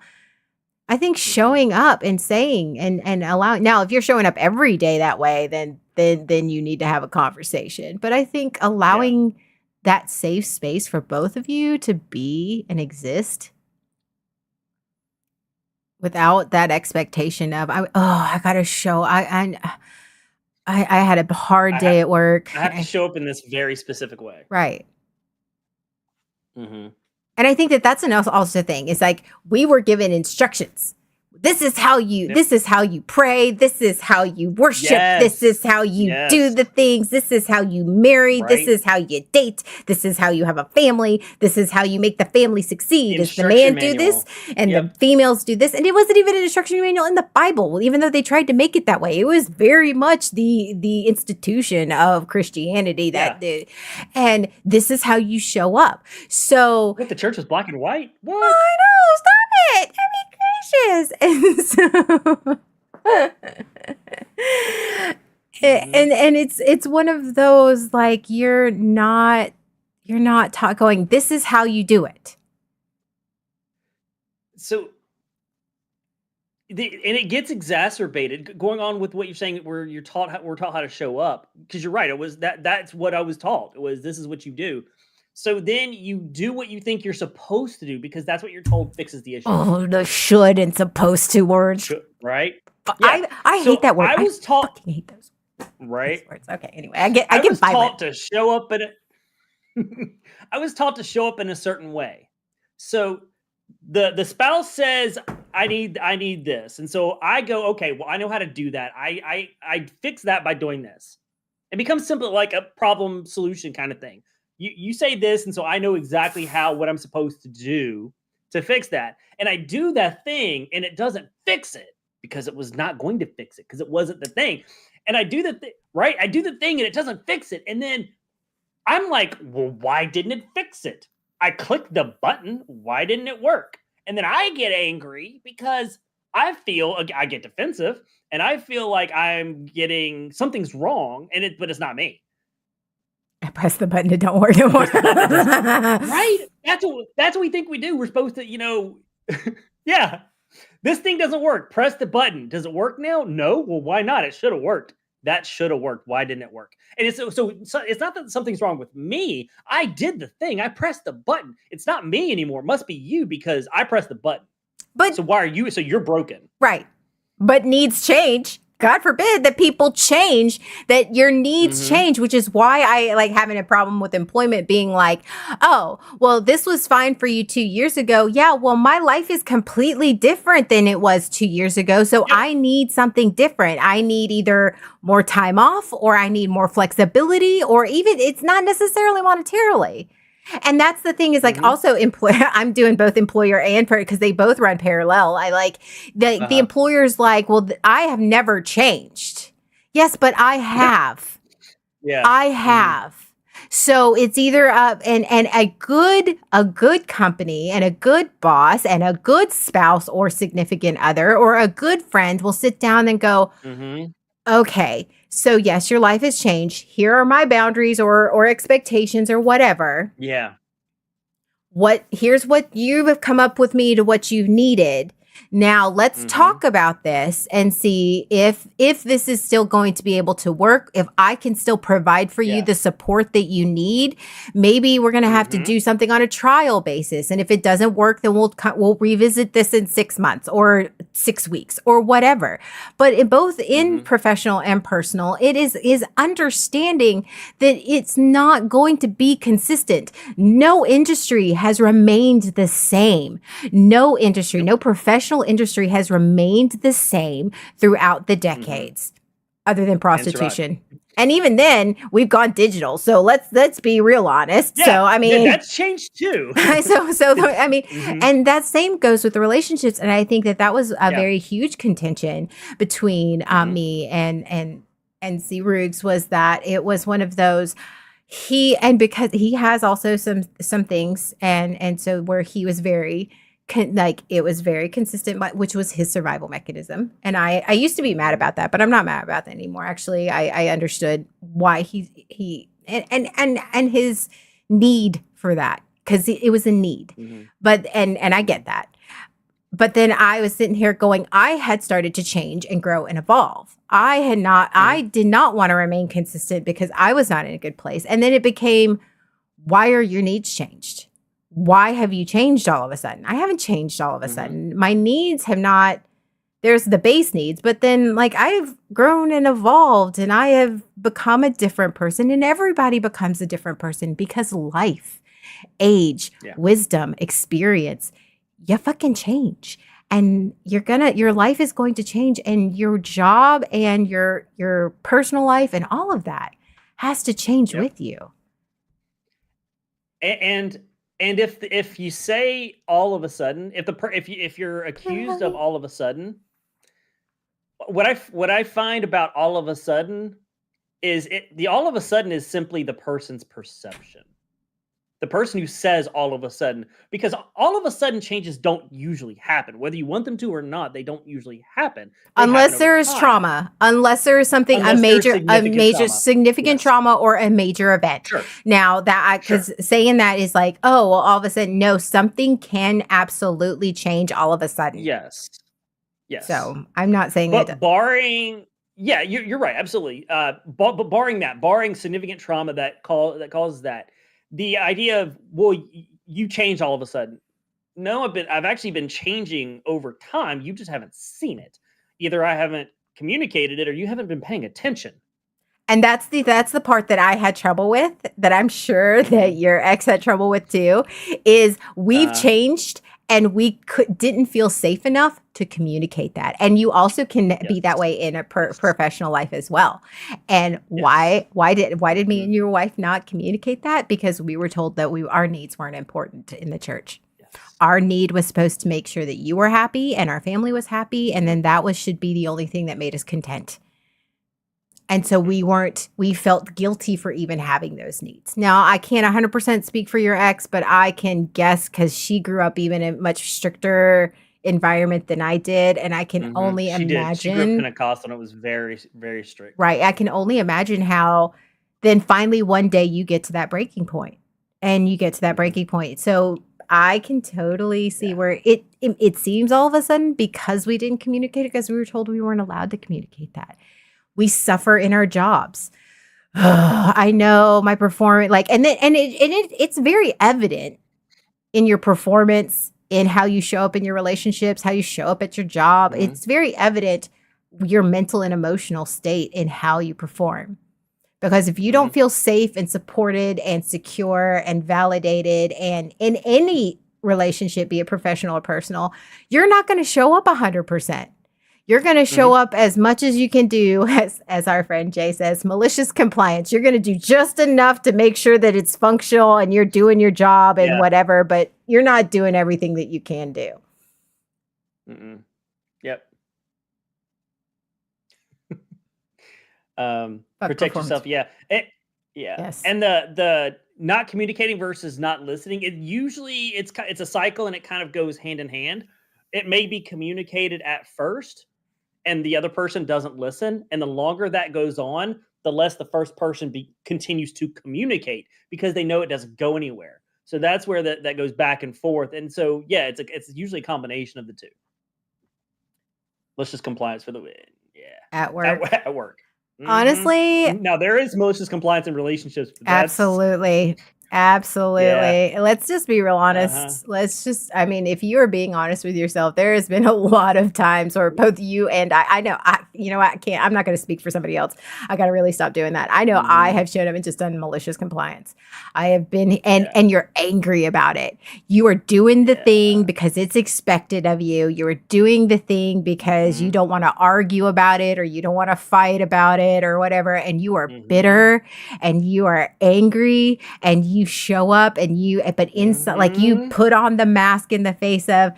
I think Mhm. showing up and saying and allowing now, if you're showing up every day that way, then you need to have a conversation. But I think Yeah. allowing that safe space for both of you to be and exist without that expectation of I gotta show I had a hard I have day at work. I have to show up in this very specific way. Right. Mhm. And I think that that's also the thing. It's like we were given instructions. this is how you Yep. this is how you pray, this is how you worship, this Yes. is how you do Yes. the things, this is how you marry, this Right. is how you date, this is how you have a family, this is how you make the family succeed. Is the man Instruction do this manual. and the Yep. females do this? And it wasn't even an instruction manual in the Bible, even though they tried to make it that way. It was very much the institution of Christianity Yeah. and this is how you show up. So What, the church was black and white? I What? know, stop it. I mean, gracious. And so Mhm. and it's one of those like you're not taught going, this is how you do it. So and it gets exacerbated going on with what you're saying, where we're taught how to show up, because you're right, it was that's what I was taught. It was, this is what you do. So then you do what you think you're supposed to do because that's what you're told fixes the issue. Oh, the should and supposed to words. Right? But Yeah. I So hate that word. I was taught, fucking hate those right? words. Okay, anyway, I get I was violent. taught to show up in a I was taught to show up in a certain way. So the spouse says, I need this. And so I go, okay, well, I know how to do that. I fix that by doing this. It becomes simple, like a problem solution kind of thing. You say this, and so I know exactly what I'm supposed to do to fix that. And I do that thing, and it doesn't fix it because it was not going to fix it because it wasn't the thing. And I do the thing, right? I do the thing, and it doesn't fix it. And then I'm like, well, why didn't it fix it? I clicked the button. Why didn't it work? And then I get angry because I get defensive, and I feel like I'm getting something's wrong, but it's not me. I press the button, it don't work no more. Right? That's what we think we do. We're supposed to, yeah. This thing doesn't work. Press the button. Does it work now? No. Well, why not? It should have worked. That should have worked. Why didn't it work? And it's so it's not that something's wrong with me. I did the thing. I pressed the button. It's not me anymore. It must be you because I pressed the button. But So why are you? So you're broken. right. But needs change. God forbid that people change, that your needs change, which is why I like having a problem with employment being like, oh, well, this was fine for you 2 years ago. Yeah, well, my life is completely different than it was 2 years ago. So I need something different. I need either more time off or I need more flexibility, or even it's not necessarily monetarily. And that's the thing is like also I'm doing both employer and because they both run parallel. I like the employer's like, well, I have never changed. Yes, but I have. Yeah. I have. So it's either and a good company and a good boss and a good spouse or significant other or a good friend will sit down and go, okay, so yes, your life has changed. Here are my boundaries or expectations or whatever. Yeah. Here's what you have come up with me to what you've needed. Now let's talk about this and see if this is still going to be able to work, if I can still provide for you the support that you need. Maybe we're going to have to do something on a trial basis. And if it doesn't work, then we'll revisit this in 6 months or 6 weeks or whatever. But in professional and personal, it is understanding that it's not going to be consistent. No industry has remained the same. No industry, no professional industry has remained the same throughout the decades, other than prostitution. And even then, we've gone digital. So let's be real honest. Yeah, so I mean, that's changed too. I mean, and that same goes with the relationships. And I think that was a very huge contention between me and C. Ruggs, was that it was one of those. Because he has also some things, and so where he was very. It was very consistent, which was his survival mechanism. And I used to be mad about that, but I'm not mad about that anymore. Actually, I understood why he and his need for that, because it was a need. But and I get that. But then I was sitting here going, I had started to change and grow and evolve. I did not want to remain consistent because I was not in a good place. And then it became, why are your needs changed? Why have you changed all of a sudden? I haven't changed all of a sudden. My needs have not, there's the base needs, but then like I've grown and evolved and I have become a different person, and everybody becomes a different person because life, age, wisdom, experience, you fucking change. and your life is going to change, and your job and your personal life and all of that has to change Yep. with you. And if you say all of a sudden, if you're accused of all of a sudden, what I find about all of a sudden is the all of a sudden is simply the person's perception. The person who says all of a sudden, because all of a sudden changes don't usually happen. Whether you want them to or not, they don't usually happen. They happen Unless over there is time. trauma, unless there is something Unless there's a significant major trauma. significant Yes. trauma or a major event. Sure. Now that Sure. because saying that is like, oh well, all of a sudden, no, something can absolutely change all of a sudden. Yes. Yes. So I'm not saying that. But barring, yeah, you're right, absolutely. But barring significant trauma that causes that, the idea of you change all of a sudden. No, I've actually been changing over time. You just haven't seen it. Either I haven't communicated it, or you haven't been paying attention. And that's the part that I had trouble with, that I'm sure that your ex had trouble with too, is we've changed and we didn't feel safe enough to communicate that. And you also can be that way in a professional life as well. And why did me and your wife not communicate that? Because we were told that our needs weren't important in the church. Our need was supposed to make sure that you were happy and our family was happy, and then that should be the only thing that made us content. And so we felt guilty for even having those needs. Now, I can't 100% speak for your ex, but I can guess, because she grew up even in a much stricter environment than I did. And I can only imagine. She grew up Pentecostal, and it was very, very strict. Right. I can only imagine how then finally one day you get to that breaking point. So I can totally see where it seems all of a sudden, because we didn't communicate it, because we were told we weren't allowed to communicate that. We suffer in our jobs. I know my performance, it's very evident in your performance, in how you show up in your relationships, how you show up at your job. Mm-hmm. It's very evident your mental and emotional state in how you perform. Because if you don't feel safe and supported and secure and validated, and in any relationship, be it professional or personal, you're not going to show up 100%. You're going to show up as much as you can do, as our friend Jay says, malicious compliance. You're going to do just enough to make sure that it's functional and you're doing your job and whatever, but you're not doing everything that you can do. Yep. Protect yourself. Yeah. Yes. And the not communicating versus not listening, it's a cycle, and it kind of goes hand in hand. It may be communicated at first, and the other person doesn't listen. And the longer that goes on, the less the first person continues to communicate, because they know it doesn't go anywhere. So that's where that goes back and forth. And so, yeah, it's usually a combination of the two. Malicious compliance for the win. Yeah. At work. At work. Honestly. Now, there is malicious compliance in relationships. Absolutely. Yeah. Let's just be real honest. If you are being honest with yourself, there has been a lot of times where both you and I'm not going to speak for somebody else. I got to really stop doing that. I know I have shown up and just done malicious compliance. I have been, and you're angry about it. You are doing the thing because it's expected of you. You are doing the thing because you don't want to argue about it, or you don't want to fight about it, or whatever. And you are bitter, and you are angry, and you show up, and inside, like, you put on the mask in the face of,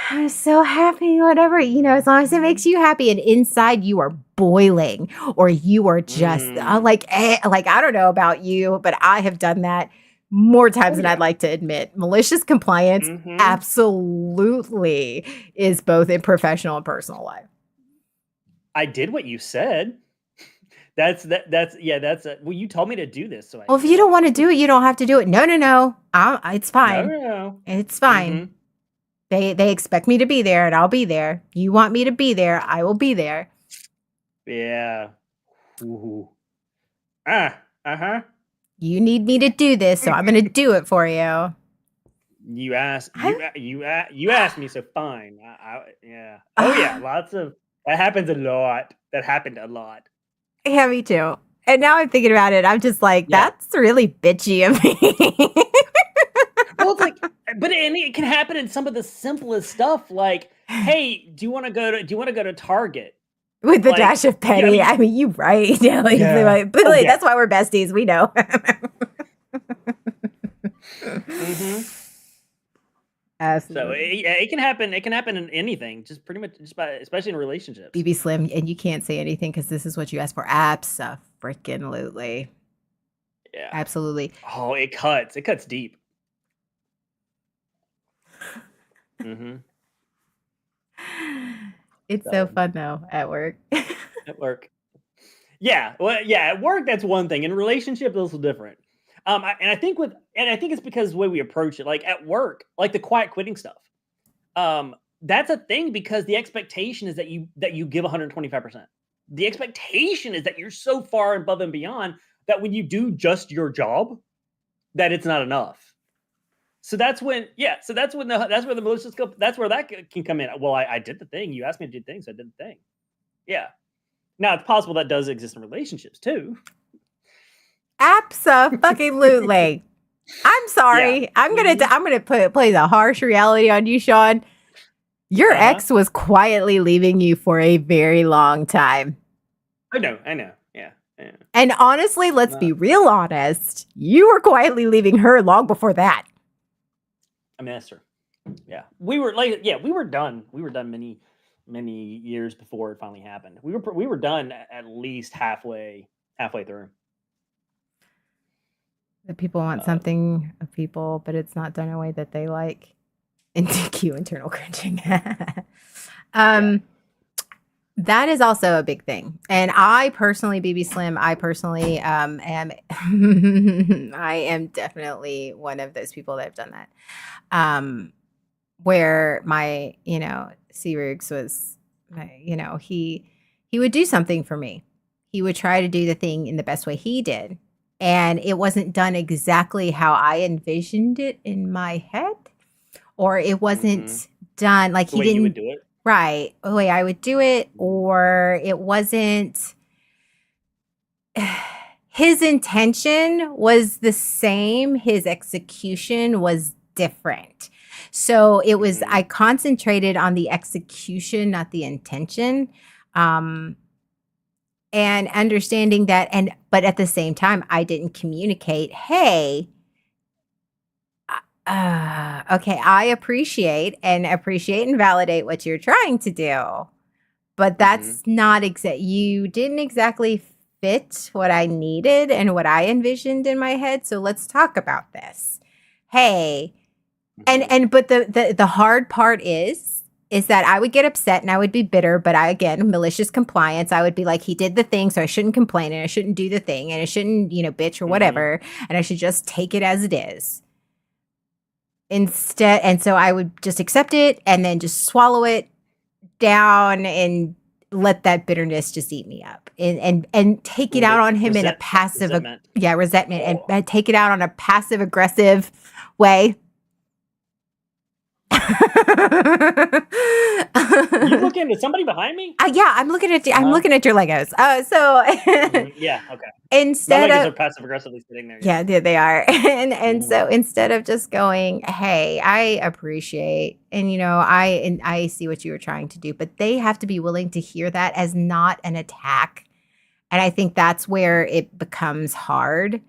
I'm so happy, whatever, as long as it makes you happy. And inside you are boiling, or you are just I don't know about you, but I have done that more times than I'd like to admit. Malicious compliance absolutely is both in professional and personal life. I did what you said. Well, you told me to do this. So if you don't want to do it, you don't have to do it. No. It's fine. No. It's fine. They expect me to be there, and I'll be there. You want me to be there, I will be there. Yeah. Ooh. You need me to do this, so I'm going to do it for you. You asked me, so fine. Yeah. Oh yeah, that happens a lot. That happened a lot. Yeah, me too. And now I'm thinking about it, I'm just like, that's really bitchy of me. Well, it's like, but it can happen in some of the simplest stuff. Like, hey, do you want to go to Target? With the Like, dash of yeah, I petty. I mean, mean, you right. Yeah, like, yeah. Oh Billy, yeah. that's why we're besties. We know. Mm-hmm. So Absolutely. yeah, it can happen. It can happen in anything. Just pretty much, just by, especially in relationships. BB Slim, and you can't say anything because this is what you asked for. Abso-freaking-lutely. Yeah. Absolutely. Oh, it cuts. It cuts deep. Mm-hmm. It's so So fun though at work. at work. Yeah. Well, yeah. At work, that's one thing. In relationship, those are different. And I think it's because the way we approach it. Like at work, like the quiet quitting stuff. That's a thing because the expectation is that you give 125%. The expectation is that you're so far above and beyond that when you do just your job, that it's not enough. So that's when, yeah. So that's where the malicious go. That's where that can come in. Well, I did the thing. You asked me to do things. So I did the thing. Yeah. Now it's possible that does exist in relationships too. Abso-fucking-lutely. I'm Yeah. sorry. Mhm. I'm gonna play the harsh reality on you, Sean. Your Uh-huh. ex was quietly leaving you for a very long time. I know. I know. Yeah. Yeah. And honestly, let's Uh, be real honest. You were quietly leaving her long before that. I mean, that's true. Yeah. We were like, yeah, we were done. We were done many years before it finally happened. We were done at least halfway through. The people want Um, something of people, but it's not done in a way that they like. And cue internal cringing. yeah. um, that is also a big thing. And I personally, BB Slim, I personally am I am definitely one of those people that have done that. Where my, C Riggs was, he would do something for me. He would try to do the thing in the best way he did. And it wasn't done exactly how I envisioned it in my head, or it Hmm. wasn't done like The he way you would didn't do it. right the way I would do it, Mhm. or it wasn't his intention was the same, his execution was different. So it was, I Mhm. concentrated on the execution, not the intention. Um, and understanding that, but at the same time, I didn't communicate, hey, okay, I appreciate and validate what you're trying to do, but Mhm. that's not you didn't exactly fit what I needed and what I envisioned in my head. So let's talk about this. Hey, Mhm. but the hard part is that I would get upset and I would be bitter, but I again malicious compliance. I would be like, he did the thing, so I shouldn't complain and I shouldn't do the thing and I shouldn't, bitch or Mhm. whatever, and I should just take it as it is. Instead, and so I would just accept it and then just swallow it down and let that bitterness just eat me up and take it Ooh, out on him in a resentment. resentment, Oh. and take it out on a passive aggressive way. You looking at somebody behind me? Yeah, I'm looking at I'm Uh-huh. looking at your Legos. So Mhm. Yeah, okay. My instead legs of are passive aggressively sitting there, yeah. yeah, they are. And Mhm. so instead of just going, "Hey, I appreciate and I see what you were trying to do," but they have to be willing to hear that as not an attack. And I think that's where it becomes hard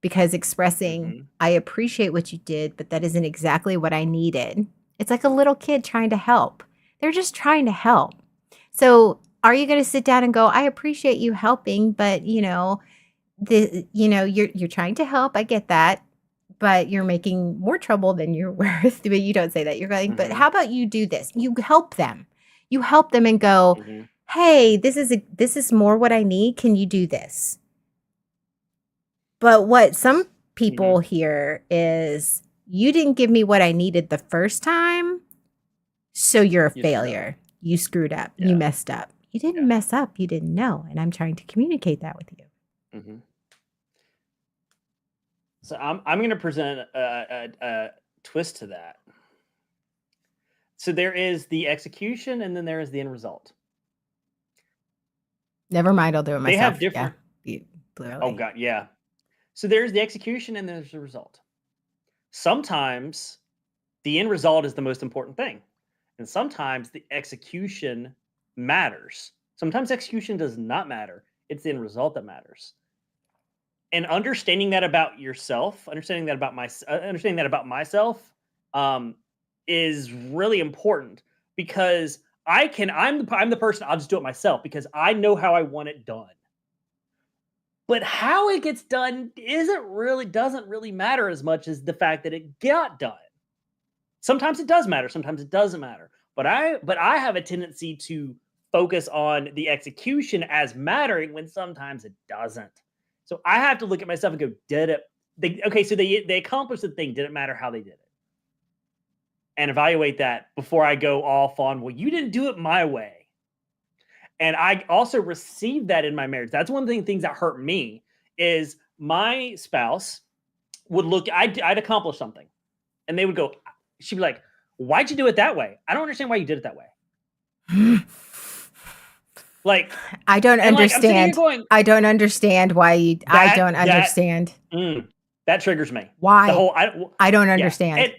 because expressing, Mhm. "I appreciate what you did, but that isn't exactly what I needed." It's like a little kid trying to help. They're just trying to help. So, are you going to sit down and go, "I appreciate you helping, but you're trying to help. I get that, but you're making more trouble than you're worth." But you don't say that. You're going, "But Mhm. how about you do this?" You help them. You help them and go, Mhm. "Hey, this is more what I need. Can you do this?" But what some people Mhm. hear is, "You didn't give me what I needed the first time, so you're a You screwed up. failure. You screwed up. You Yeah, messed up." You didn't yeah. mess up. You didn't know, and I'm trying to communicate that with you. Mhm. So I'm gonna present a twist to that. So there is the execution and then there is the end result. Never mind, I'll do it They have myself. Yeah, different. Oh clearly. god, yeah. So there's the execution and there's the result. Sometimes the end result is the most important thing. And sometimes the execution matters. Sometimes execution does not matter. It's the end result that matters. And understanding that about yourself, understanding that about myself, um, is really important because I'm the person. I'll just do it myself because I know how I want it done. But how it gets done doesn't really matter as much as the fact that it got done. Sometimes it does matter, sometimes it doesn't matter. But I have a tendency to focus on the execution as mattering when sometimes it doesn't. So I have to look at myself and go, did it okay, so they accomplished the thing, didn't matter how they did it. And evaluate that before I go off on, well, you didn't do it my way. And I also received that in my marriage. That's one of the things that hurt me is my spouse would look, I'd accomplish something. And they would go, she'd be like, why'd you do it that way? I don't understand why you did it that way. Like, I don't and like, I'm sitting here understand. going, I don't understand why I that, don't that, understand that triggers me. The why. whole, I don't yeah. understand.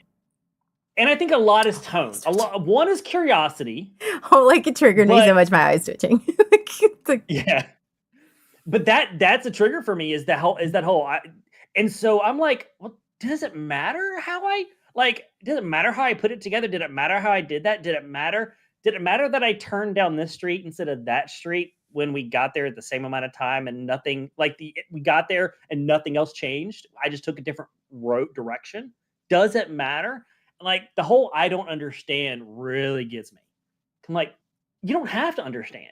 And I think a lot is tone. One is curiosity. Oh, like it triggered me but so much. My eyes twitching. Like, yeah, but that's a trigger for me is that whole. And so I'm like, well, does it matter how I does it matter how I put it together? Did it matter how I did that? Did it matter that I turned down this street instead of that street when we got there at the same amount of time and nothing we got there and nothing else changed? I just took a different road direction. Does it matter? Like the whole I don't understand really gets me. I'm like, you don't have to understand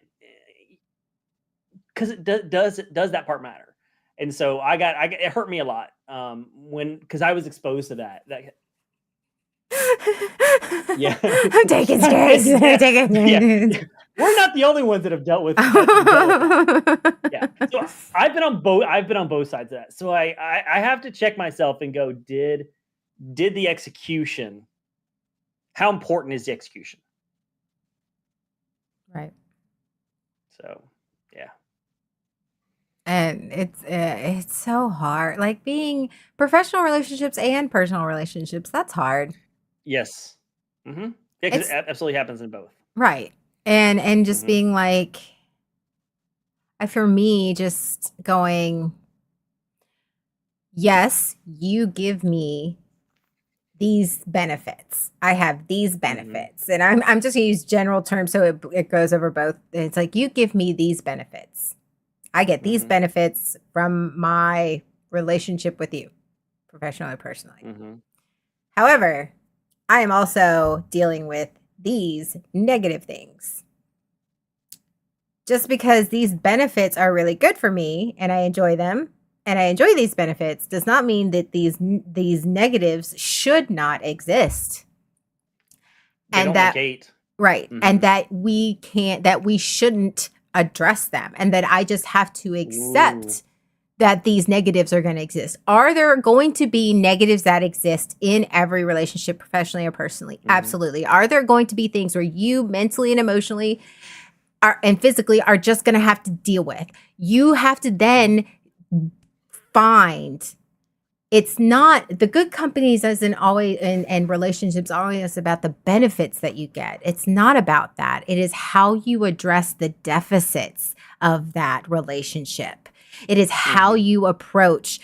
because it does that part matter? And so it hurt me a lot because I was exposed to that. Yeah, I'm taking stairs. yeah, Taking yeah. We're not the only ones that have dealt with that. Yeah, so I've been on both sides of that. So I have to check myself and go, did the execution? How important is the execution? Right. So, yeah. And it's so hard. Like being professional relationships and personal relationships, that's hard. Yes. Yeah, because It's it absolutely happens in both. right. And just Mhm. being like, for me, just going, yes, you give me these benefits. I have these Mhm. benefits. And I'm just gonna use general terms so it goes over both. It's like you give me these benefits. I get these Mhm. benefits from my relationship with you, professionally or personally. Mhm. However, I am also dealing with these negative things. Just because these benefits are really good for me and I enjoy them and I enjoy these benefits does not mean that these negatives should not exist. They And don't that negate. right. And Mhm. that we shouldn't address them and that I just have to Ooh. accept that these negatives are going to exist. Are there going to be negatives that exist in every relationship, professionally or personally? Mhm. Absolutely. Are there going to be things where you mentally and emotionally and physically are just going to have to deal with? You have to then find it's not the good companies isn't always and relationships always about the benefits that you get. It's not about that. It is how you address the deficits of that relationship. It is how Mhm. you approach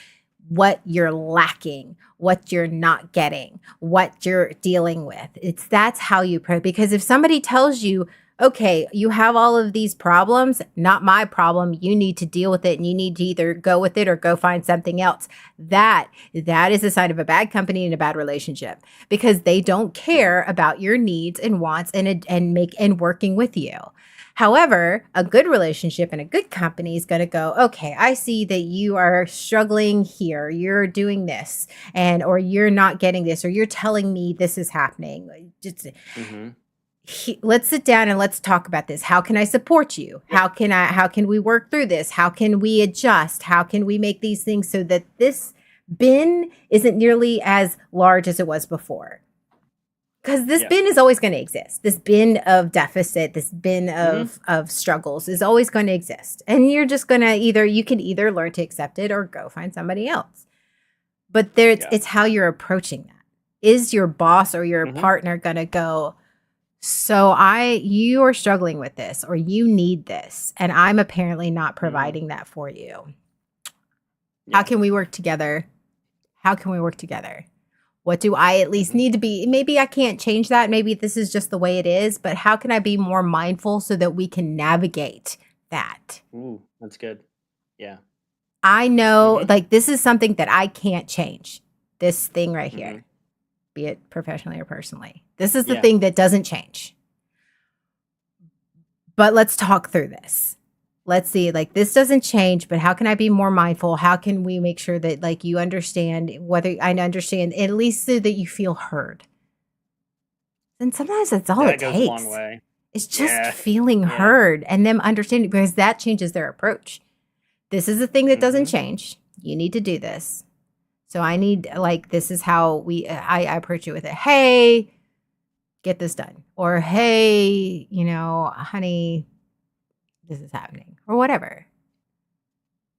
what you're lacking, what you're not getting, what you're dealing with. That's how you approach. Because if somebody tells you, okay, you have all of these problems, not my problem. You need to deal with it and you need to either go with it or go find something else. That is a sign of a bad company and a bad relationship because they don't care about your needs and wants and working with you. However, a good relationship and a good company is going to go, okay, I see that you are struggling here. You're doing this or you're not getting this or you're telling me this is happening. Just Mhm. let's sit down and let's talk about this. How can I support you? Yep. How can we work through this? How can we adjust? How can we make these things so that this bin isn't nearly as large as it was before? Because this Yeah. bin is always going to exist. This bin of deficit, this bin Mhm. of struggles is always going to exist. And you're just going to you can either learn to accept it or go find somebody else. But Yeah. it's how you're approaching that. Is your boss or your Mhm. partner going to go, So you are struggling with this or you need this, and I'm apparently not Mhm. providing that for you. How Yeah. can we work together? How can we work together? What do I at least Mhm. need to be? Maybe I can't change that. Maybe this is just the way it is, but how can I be more mindful so that we can navigate that? Ooh, that's good. Yeah. I know, Mhm. like, this is something that I can't change. This thing right here, Mhm. be it professionally or personally. This is the Yeah. thing that doesn't change. But let's talk through this. Let's see, like, this doesn't change, but how can I be more mindful? How can we make sure that, like, you understand whether I understand, at least so that you feel heard? And sometimes that's all it That goes a long takes. way. It's just Yeah. feeling Yeah. heard and them understanding because that changes their approach. This is the thing that doesn't Mhm. change. You need to do this. So I need like this is how I approach it with it. Hey, get this done. Or hey, honey, this is happening. Or whatever.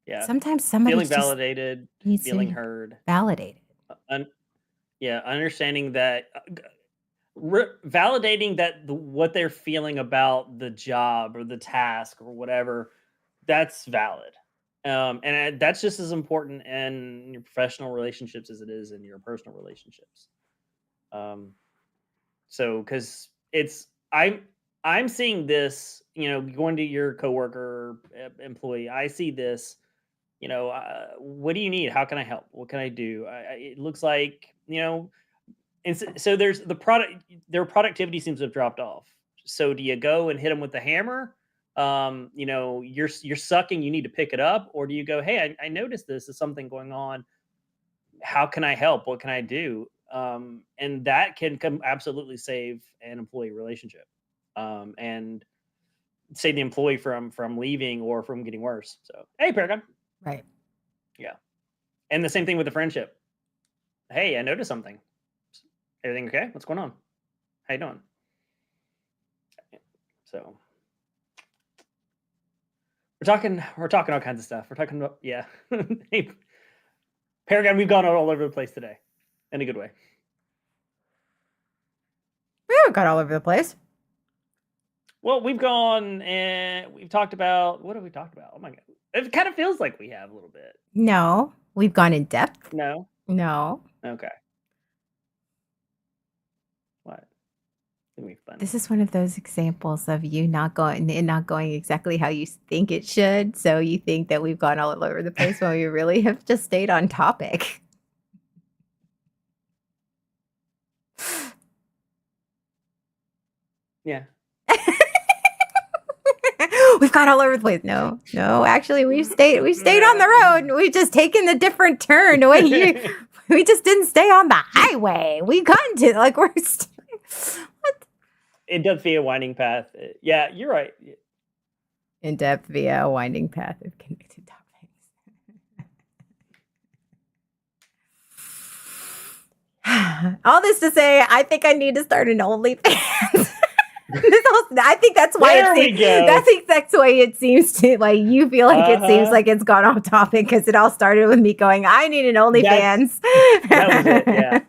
Yeah. Sometimes somebody Feeling just validated, needs to feeling be heard. validated. Un Yeah, understanding that, validating that what they're feeling about the job or the task or whatever, that's valid. That's just as important in your professional relationships as it is in your personal relationships. Um, so because I'm seeing this, going to your coworker, employee, I see this. What do you need? How can I help? What can I do? It looks like, and so there's the product. Their productivity seems to have dropped off. So do you go and hit them with the hammer? You're sucking. You need to pick it up, or do you go, hey, I noticed this is something going on. How can I help? What can I do? And that can absolutely save an employee relationship, and save the employee from leaving or from getting worse. So hey, Paragon, Right. yeah, and the same thing with the friendship. Hey, I noticed something. Everything okay? What's going on? How you doing? So we're talking all kinds of stuff. We're talking about, yeah. Hey, Paragon, we've gone all over the place today in a good way. We haven't got all over the place. Well, we've gone and we've talked about, what have we talked about? Oh my god. It kind of feels like we have a little bit. No. We've gone in depth. No? No. Okay. What? Give me fun. This is one of those examples of you not going exactly how you think it should. So you think that we've gone all over the place when we really have just stayed on topic. Yeah. We've gone all over the place. No, no, actually we stayed on the road. We've just taken a different turn. We just didn't stay on the highway. We got into like what? It does feel a winding path. Yeah, you're right. In depth via a winding path of connected topics. All this to say, I think I need to start an OnlyFans. I think that's why There we go. I think that's why it seems to like you feel like it seems Uh-huh. like it's gone off topic because it all started with me going, I need an OnlyFans. That was it, yeah.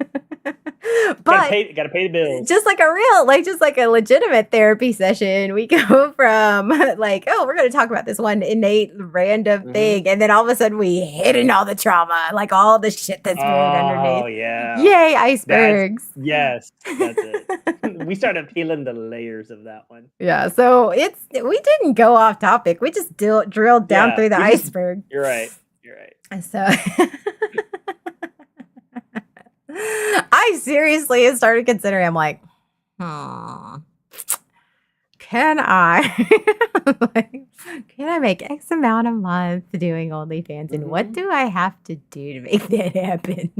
But Gotta pay the bills. just like just like a legitimate therapy session, we go from like, oh, we're going to talk about this one innate random Mhm. thing, and then all of a sudden we hit in all the trauma, like all the shit that's buried underneath. Oh yeah. Yay, icebergs. Yes, that's it. We started peeling the layers of that one. Yeah, so we didn't go off topic. We just drilled down Yeah, through the we just- iceberg. You're right. You're right. So I seriously started considering. I'm like, can I, can I make X amount a month doing OnlyFans, and what Mhm. do I have to do to make that happen?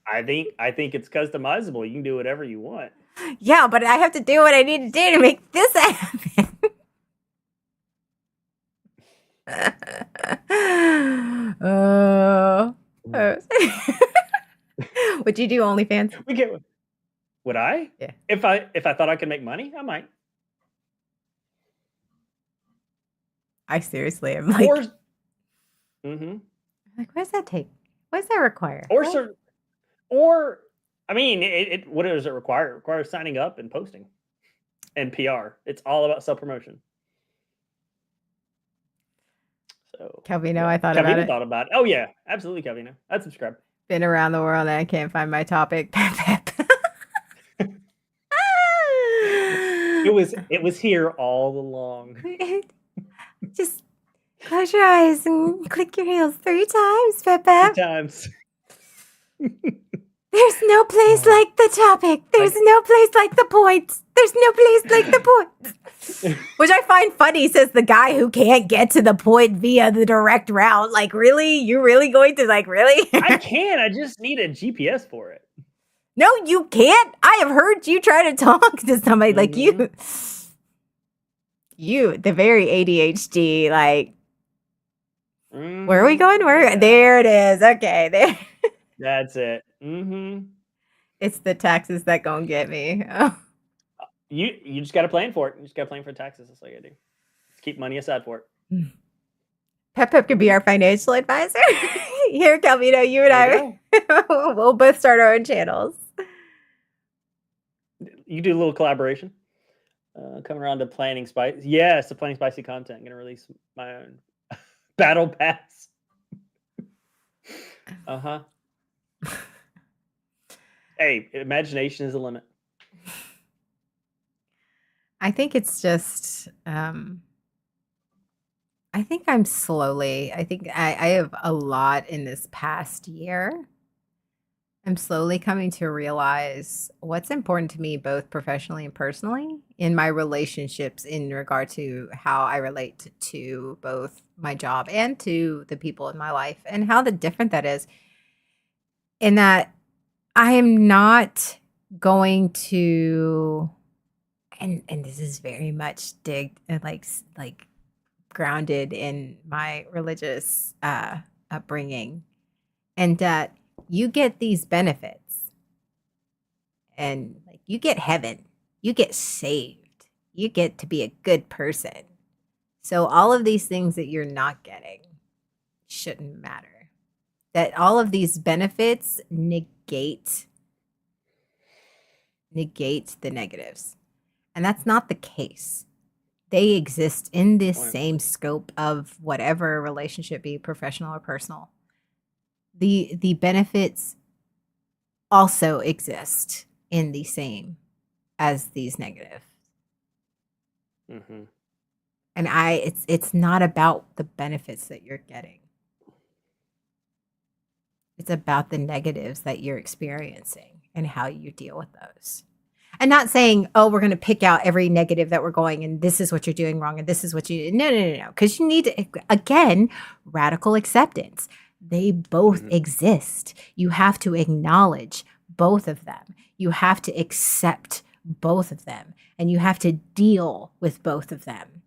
I think it's customizable. You can do whatever you want. Yeah, but I have to do what I need to do to make this happen. Would you do OnlyFans? We get Would I? Yeah. If I thought I could make money, I might. I seriously am like, Or Mhm. what does that take? What does that require? Or What? cer or I mean, what does it require? It requires signing up and posting. and PR. It's all about self promotion. So Calvino, yeah, I thought about Calvino it. thought about it. Oh yeah, absolutely, Calvino. I'd subscribe. Been around the world and I can't find my topic. It was here all along. Just close your eyes and click your heels 3 times, Three Pep. times. There's no place Oh. like the topic. There's no place like the points. There's no place like the points. Which I find funny, says the guy who can't get to the point via the direct route. Like, really? You really going to, like, really? I can. I just need a GPS for it. No, you can't. I have heard you try to talk to somebody like you. You, the very ADHD, like, where are we going? Where? There it is. Okay, there. That's it. It's the taxes that gonna get me. Oh. You just got to plan for it. You just got to plan for taxes. That's all you got to do. Just keep money aside for it. Pep could be our financial advisor. Here, Calvino, you and I, we'll both start our own channels. You do a little collaboration. Coming around to planning spicy. Yes, to planning spicy content. I'm gonna release my own battle pass. Hey, imagination is the limit. I think it's just I think I'm slowly, I think I have a lot in this past year. I'm slowly coming to realize what's important to me, both professionally and personally, in my relationships in regard to how I relate to both my job and to the people in my life, and how the different that is. In that I am not going to, and this is very much like grounded in my religious upbringing, and that you get these benefits and like you get heaven, you get saved, you get to be a good person. So all of these things that you're not getting shouldn't matter. That all of these benefits negate the negatives. And that's not the case. They exist in this same scope of whatever relationship, be professional or personal. The benefits also exist in the same as these negative. And it's not about the benefits that you're getting. It's about the negatives that you're experiencing and how you deal with those. And not saying, oh, we're going to pick out every negative that we're going and this is what you're doing wrong and this is what you, no. Because you need to, again, radical acceptance. They both exist. You have to acknowledge both of them. You have to accept both of them. And you have to deal with both of them.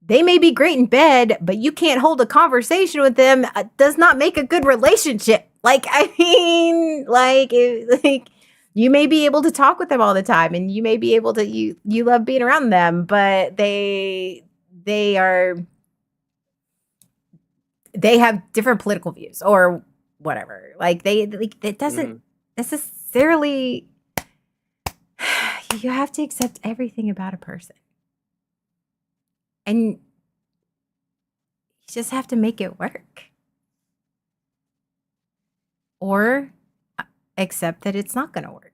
They may be great in bed, but you can't hold a conversation with them. Does not make a good relationship. Like, I mean, like you may be able to talk with them all the time and you may be able to, you love being around them, but they have different political views or whatever. Like it doesn't necessarily, you have to accept everything about a person. And you just have to make it work. Or accept that it's not going to work.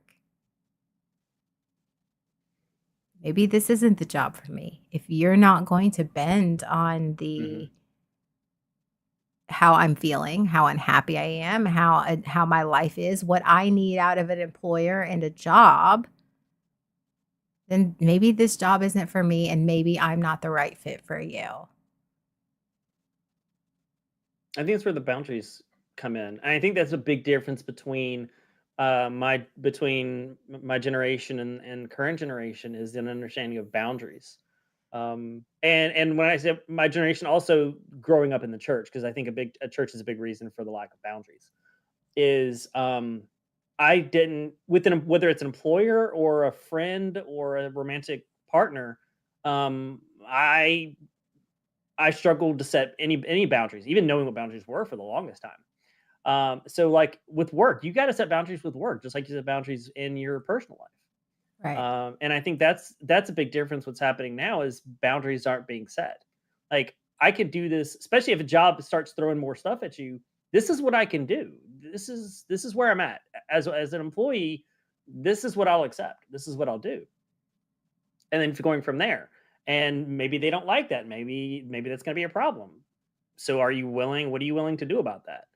Maybe this isn't the job for me. If you're not going to bend on the how I'm feeling, how unhappy I am, how my life is, what I need out of an employer and a job, then maybe this job isn't for me and maybe I'm not the right fit for you. I think that's where the boundaries come in. And I think that's a big difference between my generation and current generation is an understanding of boundaries. And when I say my generation, also growing up in the church, because I think a church is a big reason for the lack of boundaries. Is I didn't whether it's an employer or a friend or a romantic partner, I struggled to set any boundaries, even knowing what boundaries were for the longest time. So like with work, you got to set boundaries with work, just like you set boundaries in your personal life. Right. And I think that's a big difference. What's happening now is boundaries aren't being set. Like I could do this, especially if a job starts throwing more stuff at you. This is what I can do. This is where I'm at as an employee. This is what I'll accept. This is what I'll do, and then going from there. And maybe they don't like that. Maybe that's going to be a problem. So are you willing? What are you willing to do about that?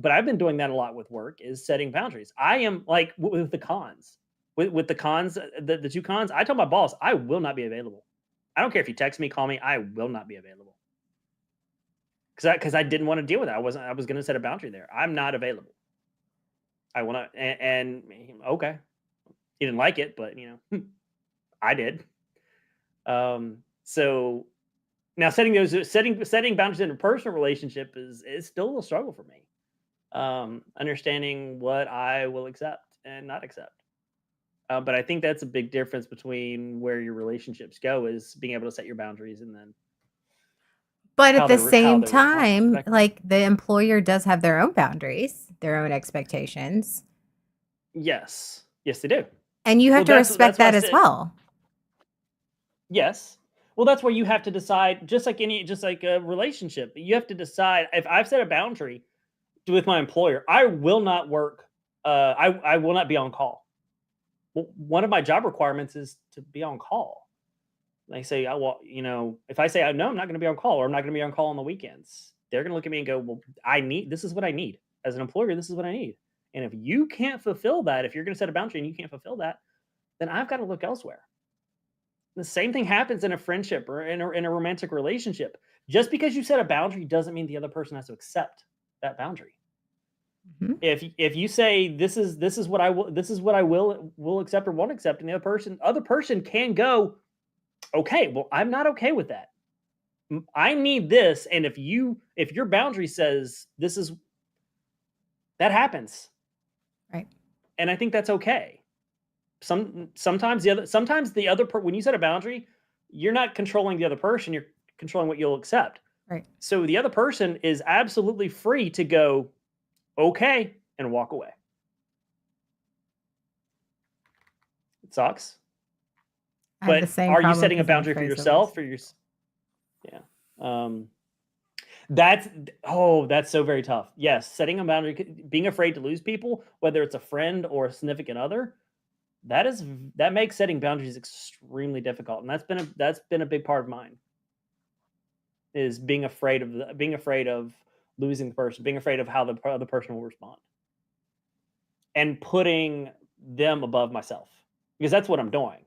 But I've been doing that a lot with work, is setting boundaries. I am like with the cons, with the cons, the two cons. I told my boss I will not be available. I don't care if you text me, call me. I will not be available because I didn't want to deal with it. I was going to set a boundary there. I'm not available. I want to, and okay, he didn't like it, but I did. So now setting boundaries in a personal relationship is still a struggle for me. Understanding what I will accept and not accept. But I think that's a big difference between where your relationships go, is being able to set your boundaries, and then But at the how same they're time, respected. like the employer does have their own boundaries, their own expectations, Yes, yes, they do. and you have Well, to respect that's why I that as said well. yes. Well, that's where you have to decide, just like a relationship. You have to decide, if I've set a boundary with my employer, I will not work. I will not be on call. Well, one of my job requirements is to be on call. They say, well, if I say, no, I'm not going to be on call, or I'm not going to be on call on the weekends, they're going to look at me and go, well, this is what I need as an employer. This is what I need. And if you can't fulfill that, if you're going to set a boundary and you can't fulfill that, then I've got to look elsewhere. The same thing happens in a friendship or in a romantic relationship. Just because you set a boundary doesn't mean the other person has to accept that boundary. Mhm. If you say this is what I will accept or won't accept, and the other person can go, okay, well, I'm not okay with that. I need this, and if your boundary says this is, that happens, Right. and I think that's okay. Sometimes when you set a boundary, you're not controlling the other person, you're controlling what you'll accept. Right. So the other person is absolutely free to go, okay, and walk away. It sucks. I have the But same are you problem setting a because I'm boundary for afraid of worse. yourself, yeah. That's that's so very tough. Yes, setting a boundary, being afraid to lose people, whether it's a friend or a significant other, that makes setting boundaries extremely difficult. And that's been a big part of mine, is being afraid of losing the person, being afraid of how the other person will respond, and putting them above myself, because that's what I'm doing.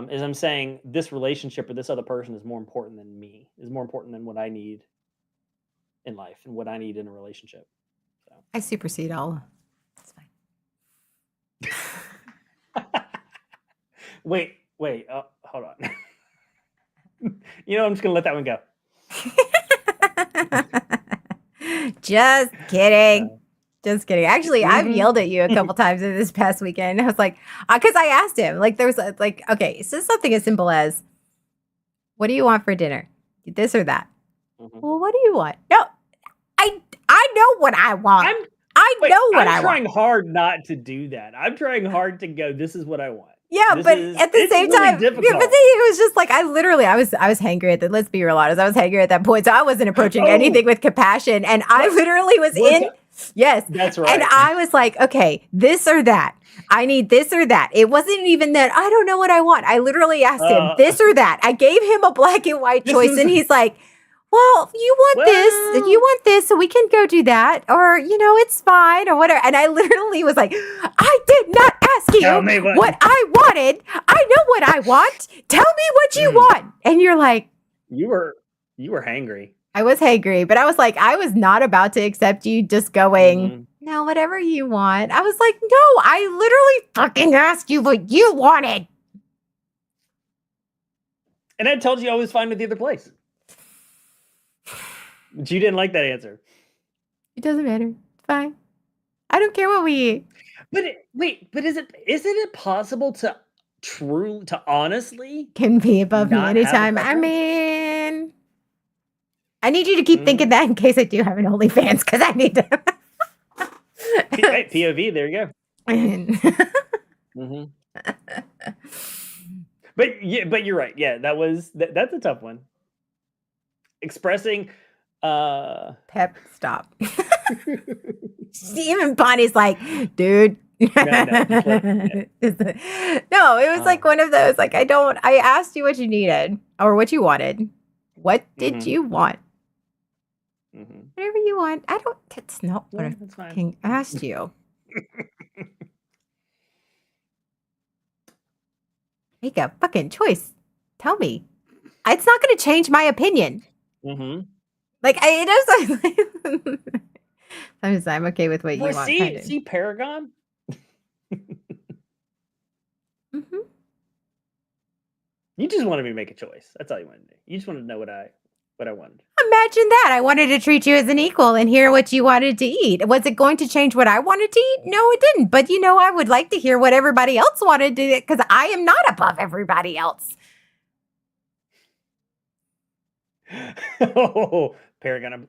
Is I'm saying this relationship or this other person is more important than me, is more important than what I need in life and what I need in a relationship. So. I supersede all. It's fine. wait, hold on. I'm just gonna let that one go. Just kidding. Just kidding. Actually, I've Mhm. yelled at you a couple times in this past weekend. I was like, because I asked him, like, there was like, okay, so something as simple as, what do you want for dinner? This or that? Mhm. Well, what do you want? No, I know what I want. I'm I trying want. hard not to do that. I'm trying hard to go, this is what I want. Yeah, This but is at the it's same really time, yeah, but difficult. it was just like I was hangry at that. Let's be real honest, I was hangry at that point, so I wasn't approaching anything with compassion, and I What- literally was what's in. that? Yes, That's and right. I was like, okay, this or that. I need this or that. It wasn't even that I don't know what I want. I literally asked him this or that. I gave him a black and white This choice, is- and he's like, well, you want this, so we can go do that, or it's fine, or whatever. And I literally was like, I did not ask you Tell me what I wanted. I know what I want. Tell me what you want. And you're like, you were hangry. I was hangry, but I was like, I was not about to accept you just going, Mhm. no, whatever you want. I was like, no, I literally fucking asked you what you wanted. And I told you I was fine with the other place. But you didn't like that answer. It doesn't matter. It's fine. I don't care what we eat. But isn't it possible to honestly Can be above me not have a anytime. I preference? mean, I need you to keep thinking that in case I do have an OnlyFans, because I need to. Hey, POV, there you go. And Mhm. But yeah, but you're right. Yeah, that's a tough one. Expressing Pep, stop. Even Bonnie's like, dude. no, just let yeah. No, it was like Um, one of those, like, I asked you what you needed or what you wanted. What did mhm, you want? mhm. Whatever you want. That's not what Yeah, I that's fine. fucking asked you. Make a fucking choice. Tell me. It's not going to change my opinion. Mhm. Like, it is. Sometimes I'm okay with what you Well, want, kind see of. see Paragon? Mhm. You just wanted me to make a choice. That's all you wanted to do. You just wanted to know what I wanted. Imagine that. I wanted to treat you as an equal and hear what you wanted to eat. Was it going to change what I wanted to eat? No, it didn't. But I would like to hear what everybody else wanted to eat because I am not above everybody else. Oh, Paragon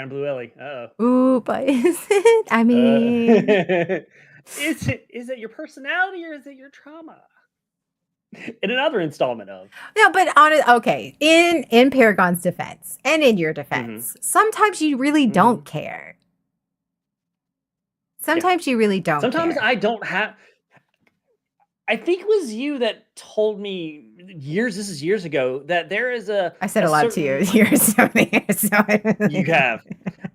Blue Ellie. Uh-oh. Ooh, but is it? I mean, Is it your personality or is it your trauma? In another installment of. no, but okay. In Paragon's defense and in your Mhm, defense, sometimes you really don't mhm. care. Yeah. Sometimes you really don't Sometimes care. I don't have I think it was you that told me this is years ago, that there is I said a a lot to you certain years something. So you have,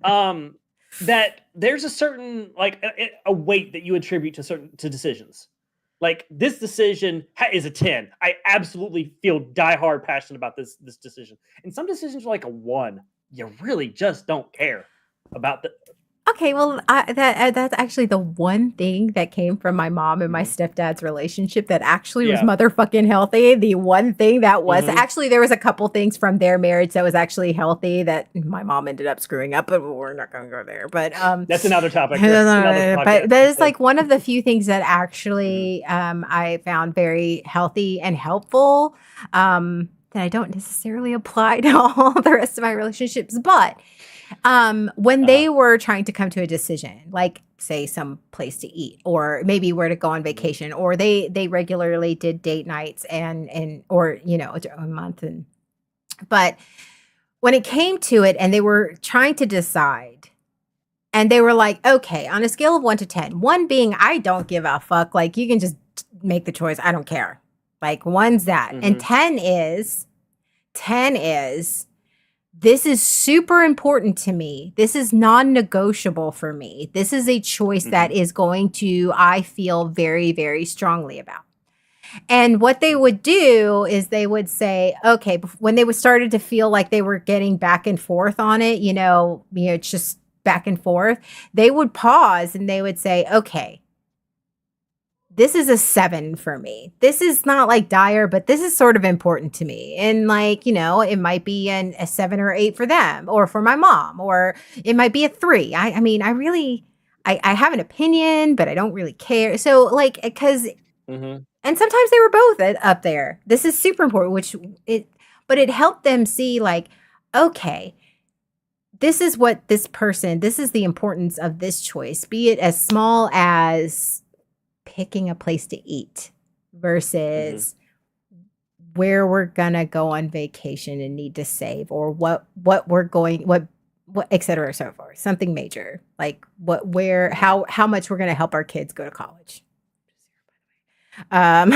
um, that there's a certain, like, a weight that you attribute to decisions. Like, this decision is a 10. I absolutely feel diehard passionate about this decision. And some decisions are like a 1. You really just don't care about the Okay, well, that's actually the one thing that came from my mom and my Mhm. stepdad's relationship that actually was Yeah. motherfucking healthy. The one thing that was Mhm. actually there was a couple things from their marriage that was actually healthy that my mom ended up screwing up, but we're not going to go there. But That's another topic. That's another podcast that is episode. like one of the few things that Mhm. actually I found very healthy and helpful. That I don't necessarily apply to all the rest of my relationships, but when Uh-huh. they were trying to come to a decision, like say some place to eat or maybe where to go on Mhm. vacation, or they regularly did date nights and or a month, and but when it came to it and they were trying to decide and they were like, okay, on a scale of 1 to 10, 1 being I don't give a fuck, like you can just make the choice, I don't care, like one's that, and Mhm. 10 is this is super important to me. This is non negotiable for me. This is a choice that Mhm. is going to, I feel very, very strongly about. And what they would do is they would say, okay, when they would started to feel like they were getting back and forth on it, it's just back and forth, they would pause and they would say, okay, this is a 7 for me. This is not like dire, but this is sort of important to me. And like, it might be a 7 or 8 for them or for my mom, or it might be a 3. I mean, I have an opinion, but I don't really care. So like, Mhm. and sometimes they were both up there. This is super important, but it helped them see like, okay, this is the importance of this choice, be it as small as picking a place to eat Mhm. versus where we're gonna go on vacation and need to save, or what we're going what et cetera, so forth, something major like Mhm. how much we're gonna help our kids go to college. um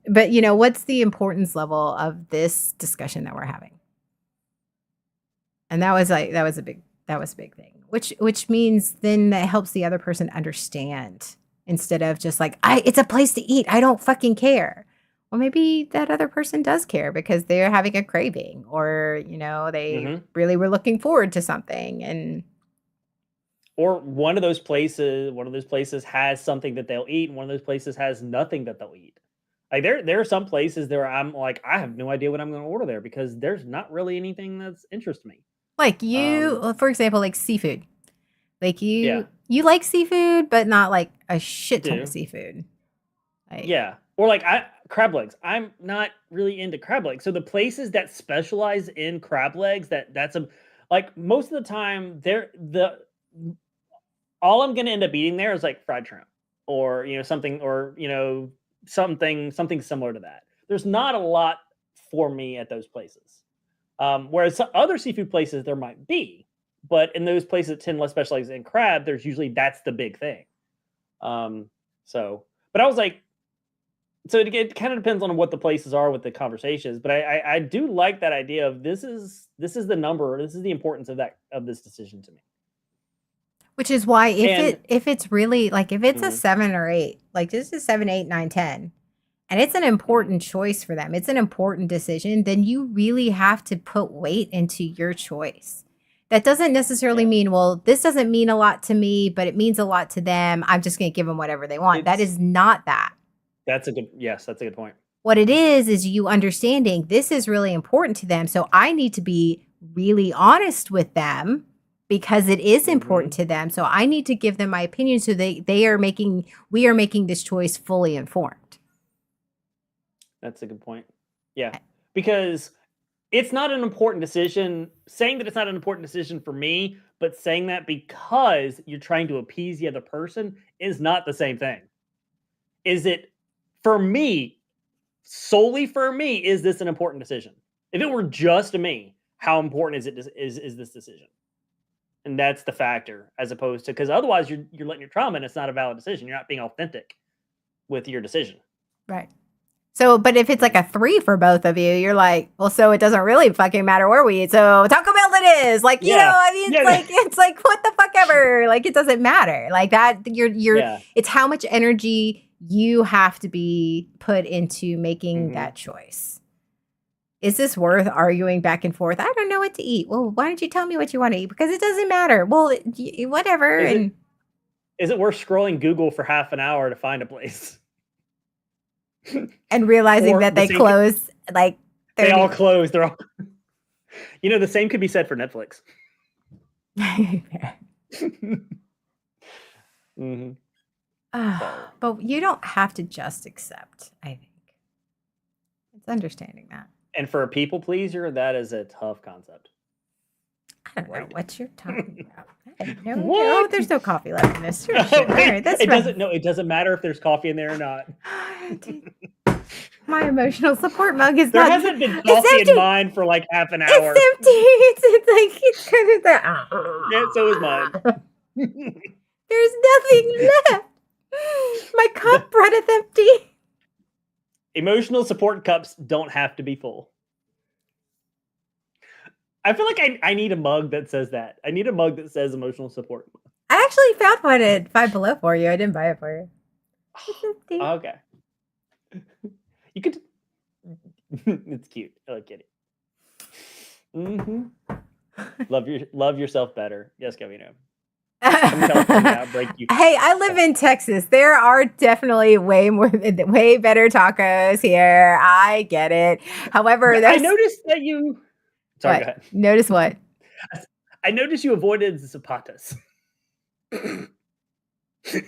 but what's the importance level of this discussion that we're having? And that was a big thing, which means then that helps the other person understand, instead of just like, it's a place to eat, I don't fucking care. Well, maybe that other person does care because they're having a craving, or they Mhm. really were looking forward to something. And Or one of those places has something that they'll eat, and one of those places has nothing that they'll eat. Like, there are some places there I'm like, I have no idea what I'm gonna order there because there's not really anything that's interests me. like Um, for example, like seafood, like yeah, you like seafood but not like a I shit ton of do. seafood, like. Yeah. Or like I crab legs. I'm not really into crab legs. So the places that specialize in crab legs, that's a like most of the time they're the all I'm gonna end up eating there is like fried shrimp. or something, or something similar to that. There's not a lot for me at those places. Whereas other seafood places there might be, but in those places that tend less specialized in crab, there's usually that's the big thing. But I was like, so it kind of depends on what the places are with the conversations. But I do like that idea of this is the number, this is the importance of this decision to me. Which is why And if it's really like if it's a Mhm, 7 or 8, like this is 7, 8, 9, 10, and it's an mhm. important choice for them, it's an important decision, then you really have to put weight into your choice. That doesn't necessarily Yeah, mean, well, this doesn't mean a lot to me, but it means a lot to them. I'm just going to give them whatever they want. That it's is not that. that's a good point. What it is you understanding this is really important to them. So I need to be really honest with them because it is important Hmm. to them. So I need to give them my opinion so we are making this choice fully informed. That's a good point. Yeah, because it's not an important decision. Saying that it's not an important decision for me, but saying that because you're trying to appease the other person is not the same thing. Is it for me, solely for me, is this an important decision? If it were just me, how important is this decision? And that's the factor, as opposed to, because otherwise you're letting your trauma, and it's not a valid decision. You're not being authentic with your decision. Right. So, but if it's like Mhm. a 3 for both of you, you're like, well, so it doesn't really fucking matter where we eat. So Taco Bell it is. Like, Yeah, I mean, yeah, it's like what the fuck ever. Like, it doesn't matter. Like that, yeah. it's how much energy you have to be put into making Hmm. that choice. Is this worth arguing back and forth? I don't know what to eat. Well, why don't you tell me what you want to eat? Because it doesn't matter. Well, whatever. Is it And is it worth scrolling Google for half an hour to find a place? realizing Or that the they same could, close like they all 30. closed. They're all the same could be said for Netflix. Hmm. So, But you don't have to just accept, I think. It's understanding that. and for a people pleaser, that is a tough concept. I don't know Right. what you're talking about. I have no idea. Oh, What? there's no coffee left in this. Sure, shit. All right, that's It fine. doesn't. No, it doesn't matter if there's coffee in there or not. My emotional support mug is There not. hasn't been It's coffee in empty. mine for like half an It's hour. empty. It's like it's kind of Yeah, so is mine. There's nothing left. My cup runneth empty. Emotional support cups don't have to be full. I feel like I need a mug that says that. I need a mug that says emotional support. I actually found one at Five Below for you. I didn't buy it for you. It's empty. Okay. You could. It's cute. I like Kitty. Hmm. Love yourself better. Yes, Gavino. Come to California. I'll break you. Hey, I live in Texas. There are definitely way better tacos here. I get it. However, I there's noticed that you. Sorry, go what? ahead. Notice what? I noticed you avoided the zapatas. It's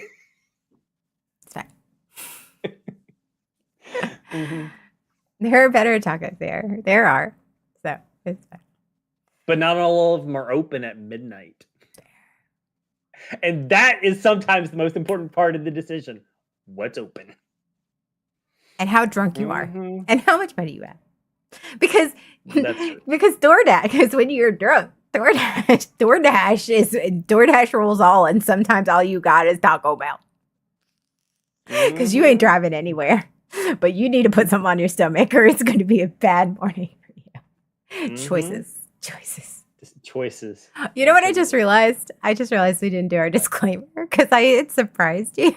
fine. Hmm. There are better tacos there. There are. So it's fine. But not all of them are open at midnight. And that is sometimes the most important part of the decision. What's open? And how drunk you are. Mhm. And how much money you have. Because That's true. because DoorDash, because when you're drunk, DoorDash rules all, and sometimes all you got is Taco Bell. Because you ain't Mhm. driving anywhere. But you need to put something on your stomach or it's going to be a bad morning for you. Mhm. Choices. Just choices. You know what I just realized? I just realized we didn't do our disclaimer because it surprised you.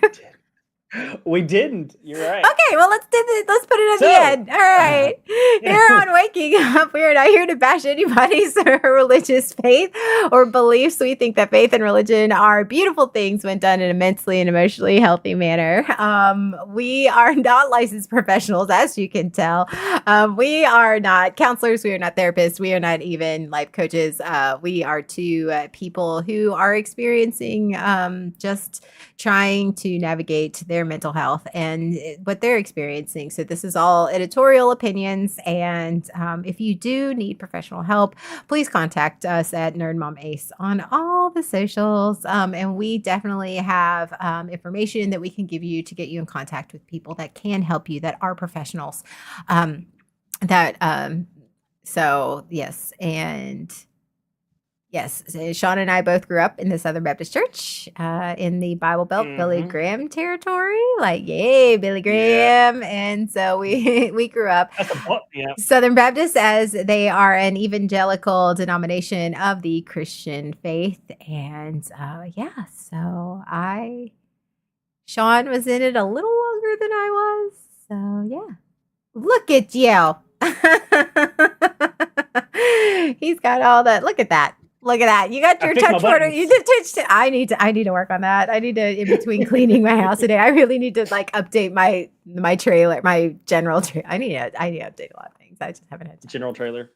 We didn't. You're right. Okay, well let's let's put it at So- the end. All right. Here on Waking Up, we are not here to bash anybody's religious faith or beliefs. We think that faith and religion are beautiful things when done in an immensely and emotionally healthy manner. We are not licensed professionals, as you can tell. We are not counselors. We are not therapists. We are not even life coaches. We are two people who are experiencing just trying to navigate their their mental health and what they're experiencing. So this is all editorial opinions. And if you do need professional help, please contact us at Nerd Mom Ace on all the socials. And we definitely have information that we can give you to get you in contact with people that can help you, that are professionals. So yes. And yes, so Sean and I both grew up in the Southern Baptist Church in the Bible Belt, Billy Graham territory. Like, yay, Billy Graham. And so we grew up Southern Baptist, as they are an evangelical denomination of the Christian faith. And so Sean was in it a little longer than I was. So yeah, look at you. He's got all that. Look at that. Look at that. You got your touch order. You did touch. I need to work on that. I need to, in between cleaning my house today, I really need to like update my trailer, my general trailer. I need to update a lot of things. I just haven't had time. General trailer.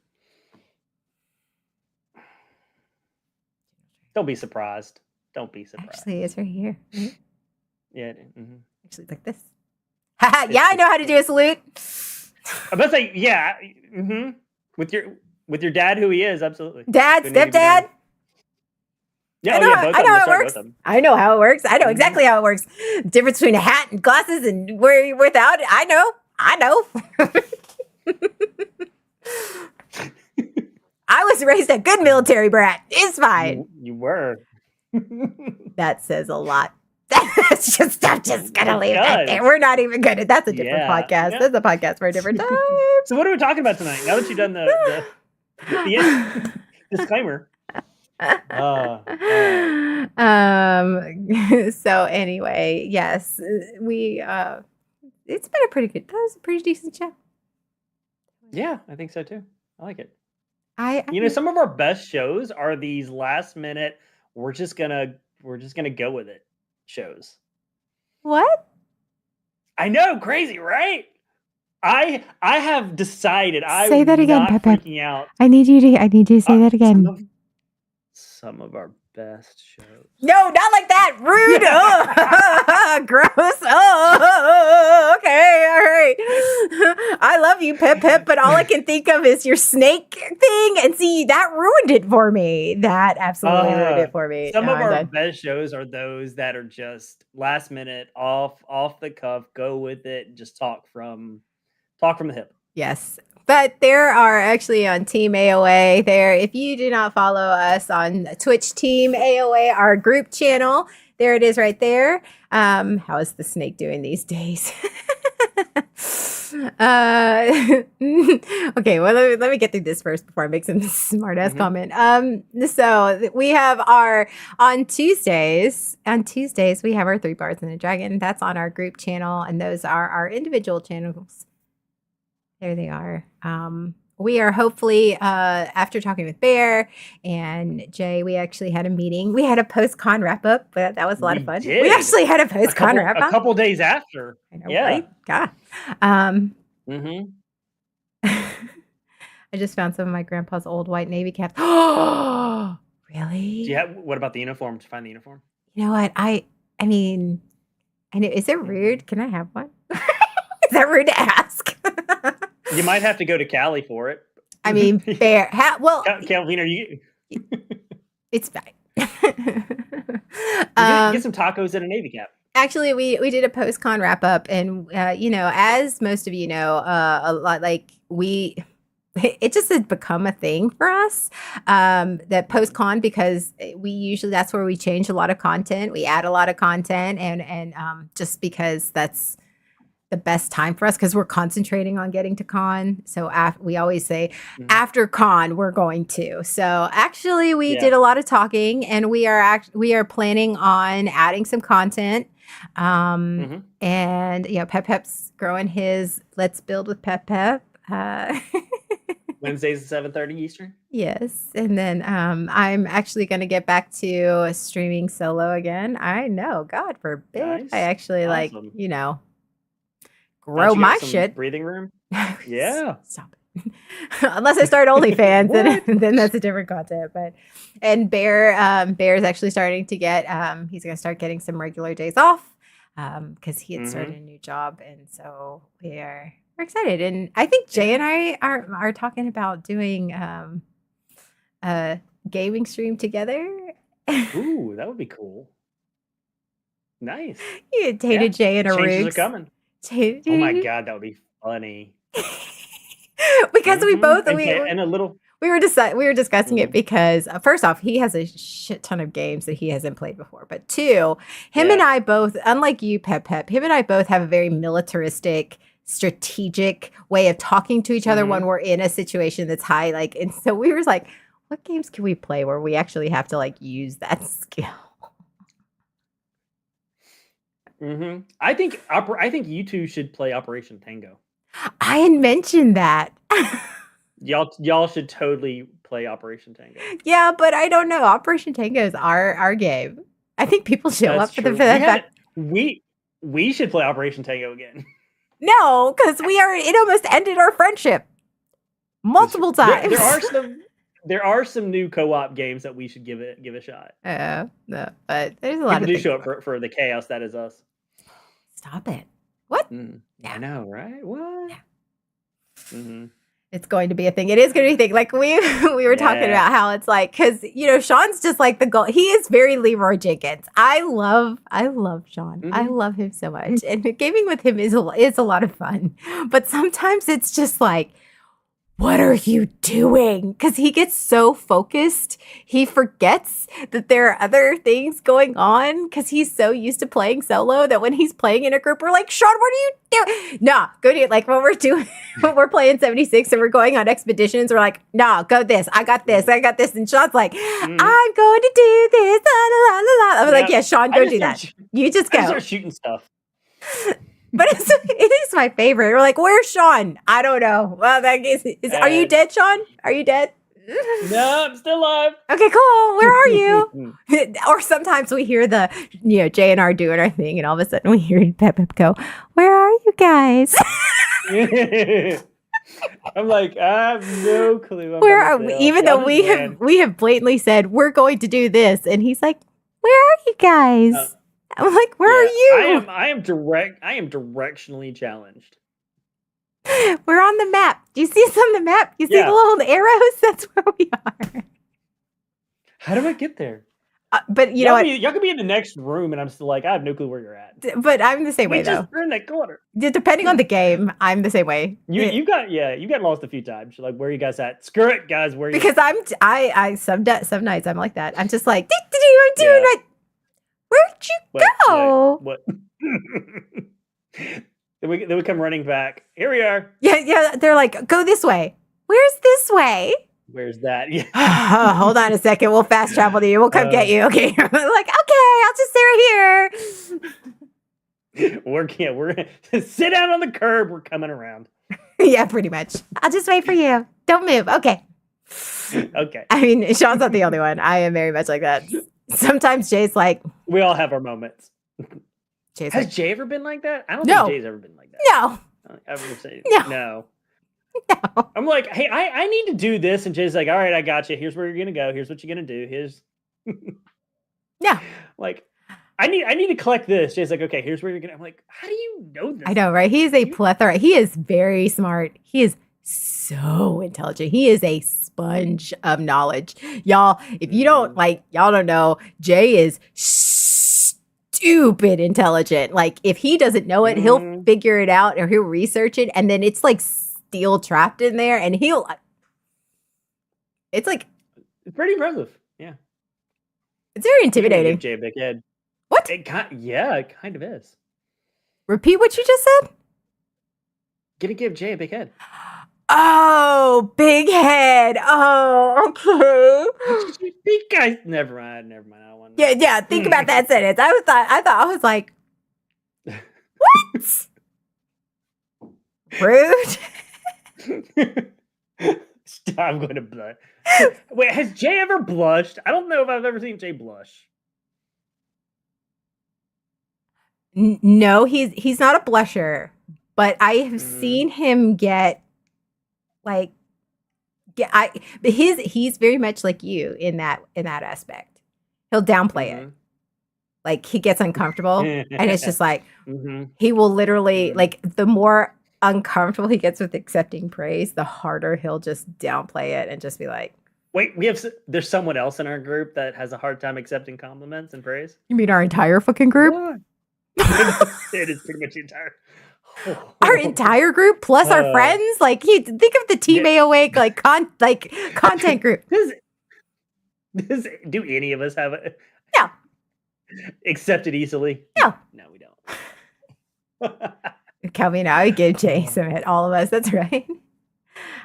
Don't be surprised. Actually, it's right here. Right? Yeah. Actually, like this. Yeah, I know how to do a salute. I'm about to say, yeah. With your dad, who he is, absolutely. Dad, stepdad. Yeah, I know how it works. I know how it works. I know exactly how it works. Difference between a hat and glasses and where you're without it. I know. I was raised a good military brat. It's fine. You were. That says a lot. I'm just gonna leave that there. We're not even good at. That's a different podcast. Yeah. That's a podcast for a different time. So what are we talking about tonight? Now that you've done the disclaimer. So anyway, yes, we it's been that was a pretty decent show. Yeah, I think so too. I like it. Some of our best shows are these last minute, we're just gonna go with it shows. What? I know, crazy, right? I have decided say that again, not Pep. Freaking out. I need you to say that again. Some of our best shows. No, not like that. Rude. Oh, gross. Oh, okay. All right. I love you, Pep, but all I can think of is your snake thing. And see, that ruined it for me. That absolutely ruined it for me. Some of our best shows are those that are just last minute, off the cuff, go with it, just talk from the hip. Yes. But there are actually on Team AOA there. If you do not follow us on Twitch, Team AOA, our group channel, there it is right there. How is the snake doing these days? Okay, well, let me get through this first before I make some smart ass comment. So we have on Tuesdays, we have our 3 Bards and a Dragon. That's on our group channel, and those are our individual channels. There they are. We are hopefully, after talking with Bear and Jay, we actually had a meeting. We had a post-con wrap-up, but that was a lot of fun. We actually had a post-con wrap-up. A couple days after. I know, right? God. I just found some of my grandpa's old white Navy caps. Oh, really? Yeah. What about the uniform? Did you find the uniform? You know what? I mean, I know. Is it rude? Can I have one? Is that rude to ask? You might have to go to Cali for it. I mean, Bear. Calvin, are you? It's fine. Get some tacos and a Navy cap. Actually, we did a post-con wrap-up, and as most of you know, a lot it just has become a thing for us, that post-con, because that's where we change a lot of content. We add a lot of content, and just because that's the best time for us, because we're concentrating on getting to con. So we always say after con we're going to. So actually we did a lot of talking, and we are planning on adding some content. And Pep's growing his Let's Build with Pep. Wednesdays at 7:30 Eastern. Yes, and then I'm actually going to get back to streaming solo again. I know, God forbid. Nice. I actually grow my shit. Breathing room. Yeah. Stop it. Unless I start OnlyFans, then that's a different content. And Bear's actually starting to get. He's going to start getting some regular days off. because he had started Mm-hmm. a new job, and so we're excited. And I think Jay and I are talking about doing a gaming stream together. Ooh, that would be cool. Nice. Yeah, Data Yeah. Jay and a Changes are Riggs. coming. Oh my god, that would be funny. Because Mm-hmm. And a little. we were discussing it Mhm. because first off, he has a shit ton of games that he hasn't played before. But two, him and Yeah. I both, unlike you, Pep, him and I both have a very militaristic, strategic way of talking to each other when Mhm. we're in a situation that's high. Like, and so we were like, what games can we play where we actually have to like use that skill? Mhm. I think you two should play Operation Tango. I had mentioned that. Y'all should totally play Operation Tango. Yeah, but I don't know. Operation Tango is our game. I think people show That's up for the true. for that fact. We should play Operation Tango again. No, because it almost ended our friendship multiple times. There are some new co-op games that we should give a shot. No, but there's a lot People of do things. show up for the chaos that is us. Stop it. What? I know, right? What? Yeah. Mm-hmm. It's going to be a thing. It is going to be a thing. Like we were talking about how it's like, because Sean's just like the goal. He is very Leroy Jenkins. I love Sean. Mm-hmm. I love him so much, and gaming with him is a lot of fun. But sometimes it's just like, what are you doing? Because he gets so focused, he forgets that there are other things going on because he's so used to playing solo that when he's playing in a group, we're like, Sean, what are you doing? Nah, go do it. Like when we're playing 76 and we're going on expeditions, we're like, nah, go this. I got this. And Sean's like, I'm going to do this. La, la, la, la. I'm like, yeah, Sean, go do that. You just go. I start shooting stuff. But it is my favorite. We're like, where's Sean? I don't know. Well, that are you dead, Sean? Are you dead? No, I'm still alive. Okay, cool. Where are you? Or sometimes we hear Jay and R doing our thing, and all of a sudden we hear Pep go, "Where are you guys?" I'm like, I have no clue. Where are we? Even though we have blatantly said we're going to do this, and he's like, "Where are you guys?" I'm like, where are you? I am directionally challenged. We're on the map. Do you see us on the map? You see the little arrows? That's where we are. How do I get there? But you know what? Y'all could be in the next room, and I'm still like, I have no clue where you're at. But I'm the same way though. We're in that corner. Depending on the game, I'm the same way. You got lost a few times. You're like, where are you guys at? Screw it, guys. Where are you? Because some nights I'm like that. I'm just like, I'm doing right. Where'd you go? What? Then we come running back. Here we are. Yeah. They're like, go this way. Where's this way? Where's that? Yeah. Hold on a second. We'll fast travel to you. We'll come get you. Okay. Like, okay, I'll just stay right here. We're sit down on the curb. We're coming around. Yeah, pretty much. I'll just wait for you. Don't move. Okay. Okay. I mean, Sean's not the only one. I am very much like that. Sometimes Jay's like, we all have our moments. Has like, Jay ever been like that? I don't think Jay's ever been like that. No. No. I'm like, hey, I need to do this, and Jay's like, all right, I got you. Here's where you're gonna go. Here's what you're gonna do. Here's yeah. Like, I need to collect this. Jay's like, okay, here's where you're gonna. I'm like, how do you know this? I know, right? He is a plethora. He is very smart. He is so intelligent. He is a sponge of knowledge. Y'all, if you don't y'all don't know, Jay is stupid intelligent. Like if he doesn't know it, he'll figure it out or he'll research it. And then it's like steel trapped in there and it's like, it's pretty impressive. Yeah. It's very intimidating. Give Jay a big head. What? It kind of is. Repeat what you just said? Gonna give Jay a big head. Oh, big head. Oh, okay. Big guys. Never mind. I don't want. Yeah. Think about that sentence. I was like, what? Rude. Stop, I'm going to blush. Wait, has Jay ever blushed? I don't know if I've ever seen Jay blush. No, he's not a blusher, but I have seen him get like, he's very much like you in that aspect. He'll downplay it. Like he gets uncomfortable, and it's just like hmm he will literally hmm like the more uncomfortable he gets with accepting praise, the harder he'll just downplay it and just be like, Wait, there's someone else in our group that has a hard time accepting compliments and praise. "You mean our entire fucking group?" What? It is pretty much the entire. Our entire group plus our uh, friends, like he think of the Team yeah. AOA like content group. does do any of us have it No, accepted easily? no. No, we don't. Kelvin, I would give Jay some hit, all of us. That's right.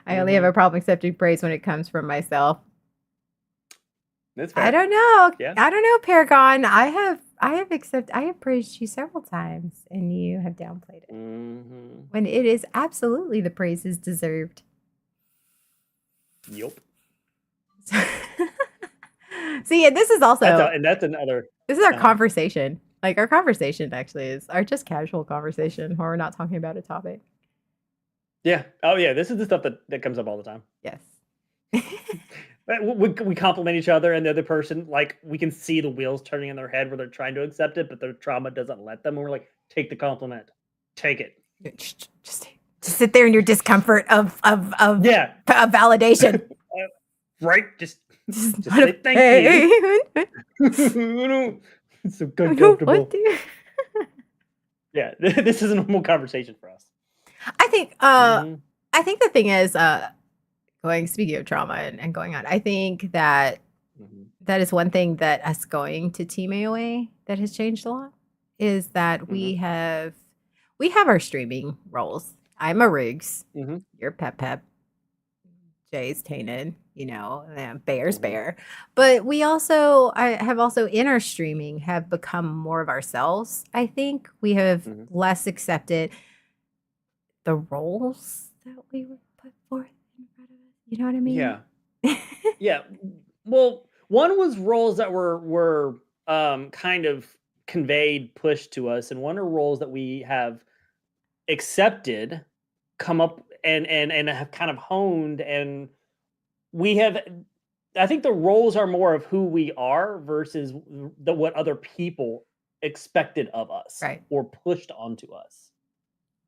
I only have hmm a problem accepting praise when it comes from myself. That's I fair. don't know. Yeah. I don't know, Paragon. I have praised you several times and you have downplayed it. hmm When it is absolutely the praise is deserved. Yup. See, and this is also That's another. this is our Uh, conversation. Like our conversation actually is our just casual conversation where we're not talking about a topic. yeah. Oh yeah. This is the stuff that comes up all the time. Yes. We compliment each other, and the other person, like, we can see the wheels turning in their head where they're trying to accept it, but their trauma doesn't let them. And we're like, take the compliment, take it. Just sit there in your discomfort of Yeah, validation. right. Just Just say thank you. you. It's so I don't know uncomfortable. what to. Yeah, this is a normal conversation for us. I think Mhm, I think the thing is going speaking of trauma and going on, I think that mhm, that is one thing that us going to Team AOA that has changed a lot is that mhm, we have our streaming roles. I'm a Riggs, mhm, you're Pep Pep, Jay's Tainted, Bear's mhm, Bear. But we also I have also in our streaming have become more of ourselves. I think we have mhm. less accepted the roles that we were put forth in front of us. You know what I mean? Yeah, yeah. Well, one was roles that were kind of conveyed, pushed to us, and one are roles that we have accepted, come up and have kind of honed, and we have. I think the roles are more of who we are versus the what other people expected of us Right. or pushed onto us.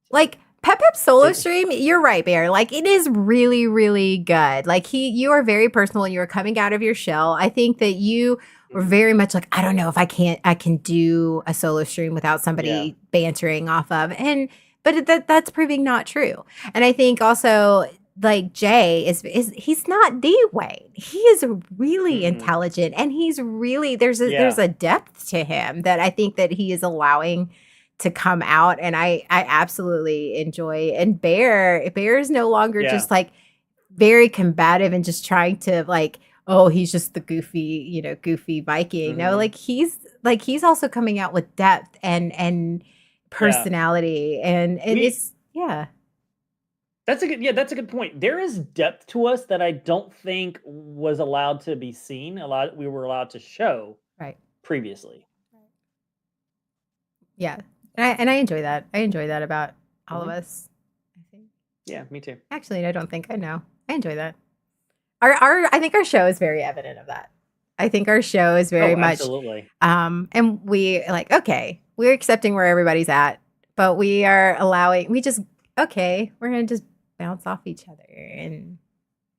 So Like Pep Pep's solo it, stream, you're right, Bear. Like it is really, really good. Like you are very personal and you are coming out of your shell. I think that you were mhm, very much like, I don't know if I can do a solo stream without yeah, somebody bantering off of. And but that's proving not true. And I think also like Jay is he's not the way. He is really mm-mm, intelligent and he's really there's yeah, a depth to him that I think that he is allowing to come out and I absolutely enjoy and Bear is no longer yeah, just like very combative and just trying to like oh he's just the goofy Viking. No, hmm like he's also coming out with depth and yeah. personality and We it's yeah, That's a good point. There is depth to us that I don't think was allowed to be seen. A lot we were allowed to show right. previously. Yeah. And I enjoy that. I enjoy that about all of Mhm. us. I think. Yeah, me too. Actually, I don't think I know. I enjoy that. Our I think our show is very evident of that. I think our show is very Oh, much absolutely. and we like okay, we're accepting where everybody's at, but we are allowing we just okay, we're going to just bounce off each other and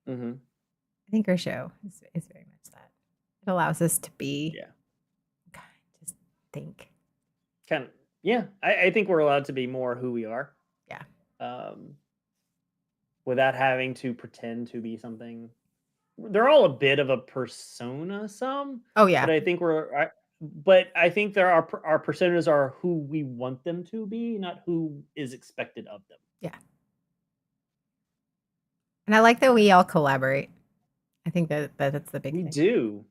Mhm. I think our show is very much that. It allows us to be Yeah. just think. Kind of yeah, I think we're allowed to be more who we are, Yeah. um, without having to pretend to be something. They're all a bit of a persona, some, Oh yeah. but I think there are our personas are who we want them to be, not who is expected of them. Yeah. And I like that we all collaborate. I think that that's the big We thing. do.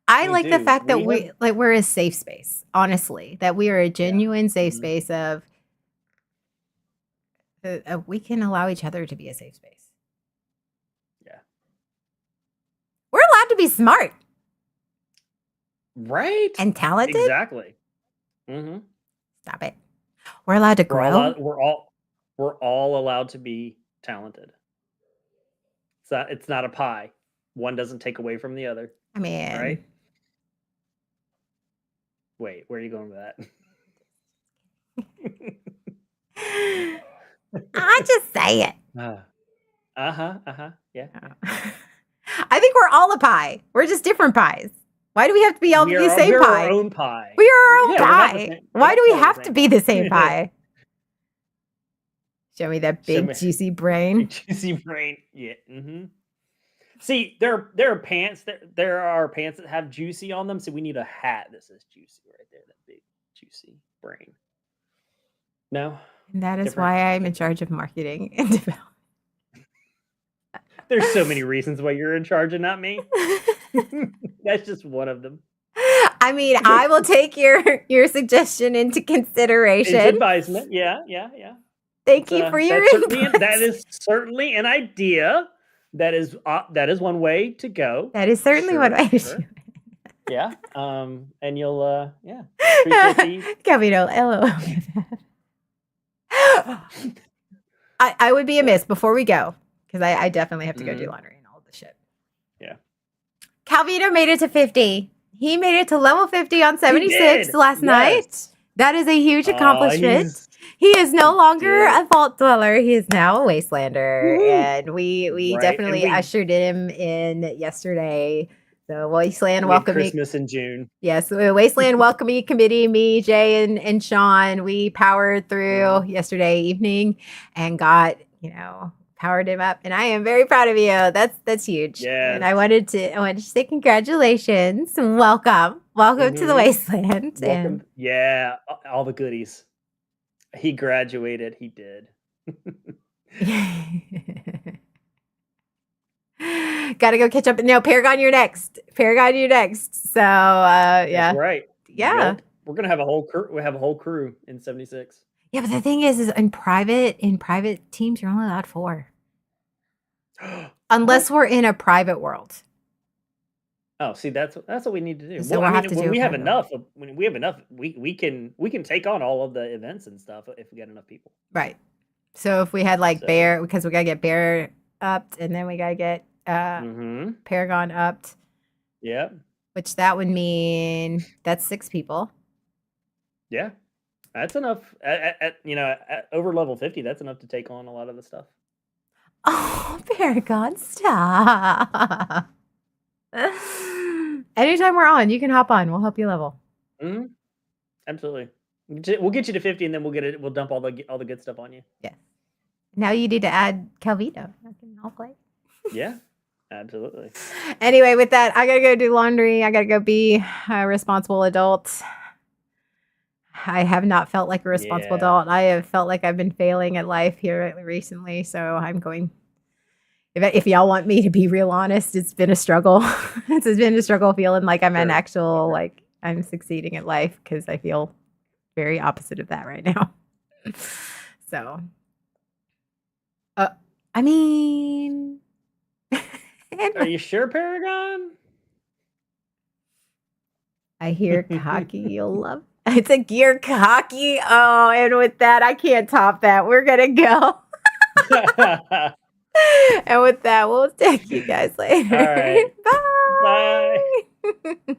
I We like the do. fact that We have we're a safe space, honestly, that we are a yeah. genuine safe Mhm. space of we can allow each other to be a safe space. Yeah. We're allowed to be smart Right? and talented. Exactly. Mhm. Stop it. We're allowed to We're all grow. allowed we're all allowed to be talented. It's not a pie. One doesn't take away from the other, I mean, right? Wait, where are you going with I just say it. that? Yeah. I think we're all a pie. We're just different pies. Why do we have to be all the same We're pie? our own pie. We are our own Yeah, we're not the pie. same- Why we're do we not the have to same be pie. the same pie? Show me that Show big me- juicy brain. Juicy brain. Yeah. See, there are pants that have juicy on them, so we need a hat that says juicy right there. That big juicy brain. No, And that is different. why I'm in charge of marketing and development. There's so many reasons why you're in charge and not me. That's just one of them. I mean, I will take your suggestion into It's consideration. advisement. Yeah. Thank you for your input. That is certainly an idea. That is one way to go. That is certainly what I Sure. Yeah. And you'll yeah. appreciate Camino, LOL. I would be amiss before we go, because I definitely have to go do laundry and all of the shit. Yeah. Calvino made it to 50. He made it to level 50 on 76 did. last Yes. night. That is a huge accomplishment. he's- He is no longer Yeah. a Vault Dweller. He is now a Wastelander. Woo. And we Right, and definitely we- ushered him in yesterday. The Wasteland we had welcoming. Christmas in June. Yes, the Wasteland Welcoming Committee, me, Jay, and Sean, we powered through yesterday evening and got, powered him up. And I am very proud of you. That's huge. Yes. And I wanted to say congratulations. Welcome to the Mhm. Wasteland. Welcome. Yeah, all the goodies. He graduated. He did. Gotta go catch up. No, Paragon, you're next. So yeah. That's right. Yeah. Yep. We're gonna have a whole crew. We have a whole crew in 76. Yeah, but the thing is in private teams, you're only allowed 4. Unless we're in a private world. Oh, see, that's what we need to do. So Well, we'll I have mean, to do when we a have private enough, when we have enough, we can take on all of the events and stuff if we get enough people. Right. So if we had like So- Bear, because we gotta get Bear upped and then we gotta get Mm-hmm. Paragon upped, Yeah. which that would mean that's 6 people. Yeah. That's enough. At over level 50, that's enough to take on a lot of the stuff. Oh, Paragon, stop. Anytime we're on, you can hop on. We'll help you level. Mm-hmm. Absolutely. We'll get you to 50, and then we'll dump all the good stuff on you. Now you need to add Calvino. I'll play. Yeah. Absolutely. Anyway, with that, I gotta go do laundry. I gotta go be a responsible adult. I have not felt like a responsible Yeah. adult. I have felt like I've been failing at life here recently. So I'm going. If y'all want me to be real honest, it's been a struggle. It's been a struggle feeling like I'm an Sure. actual, like I'm succeeding at life, because I feel very opposite of that right now. So, I mean, Are you sure, Paragon? I hear cocky, you'll love. It's a gear cocky. Oh, and with that, I can't top that. We're gonna go. And with that, we'll take you guys later. All right. Bye. Bye.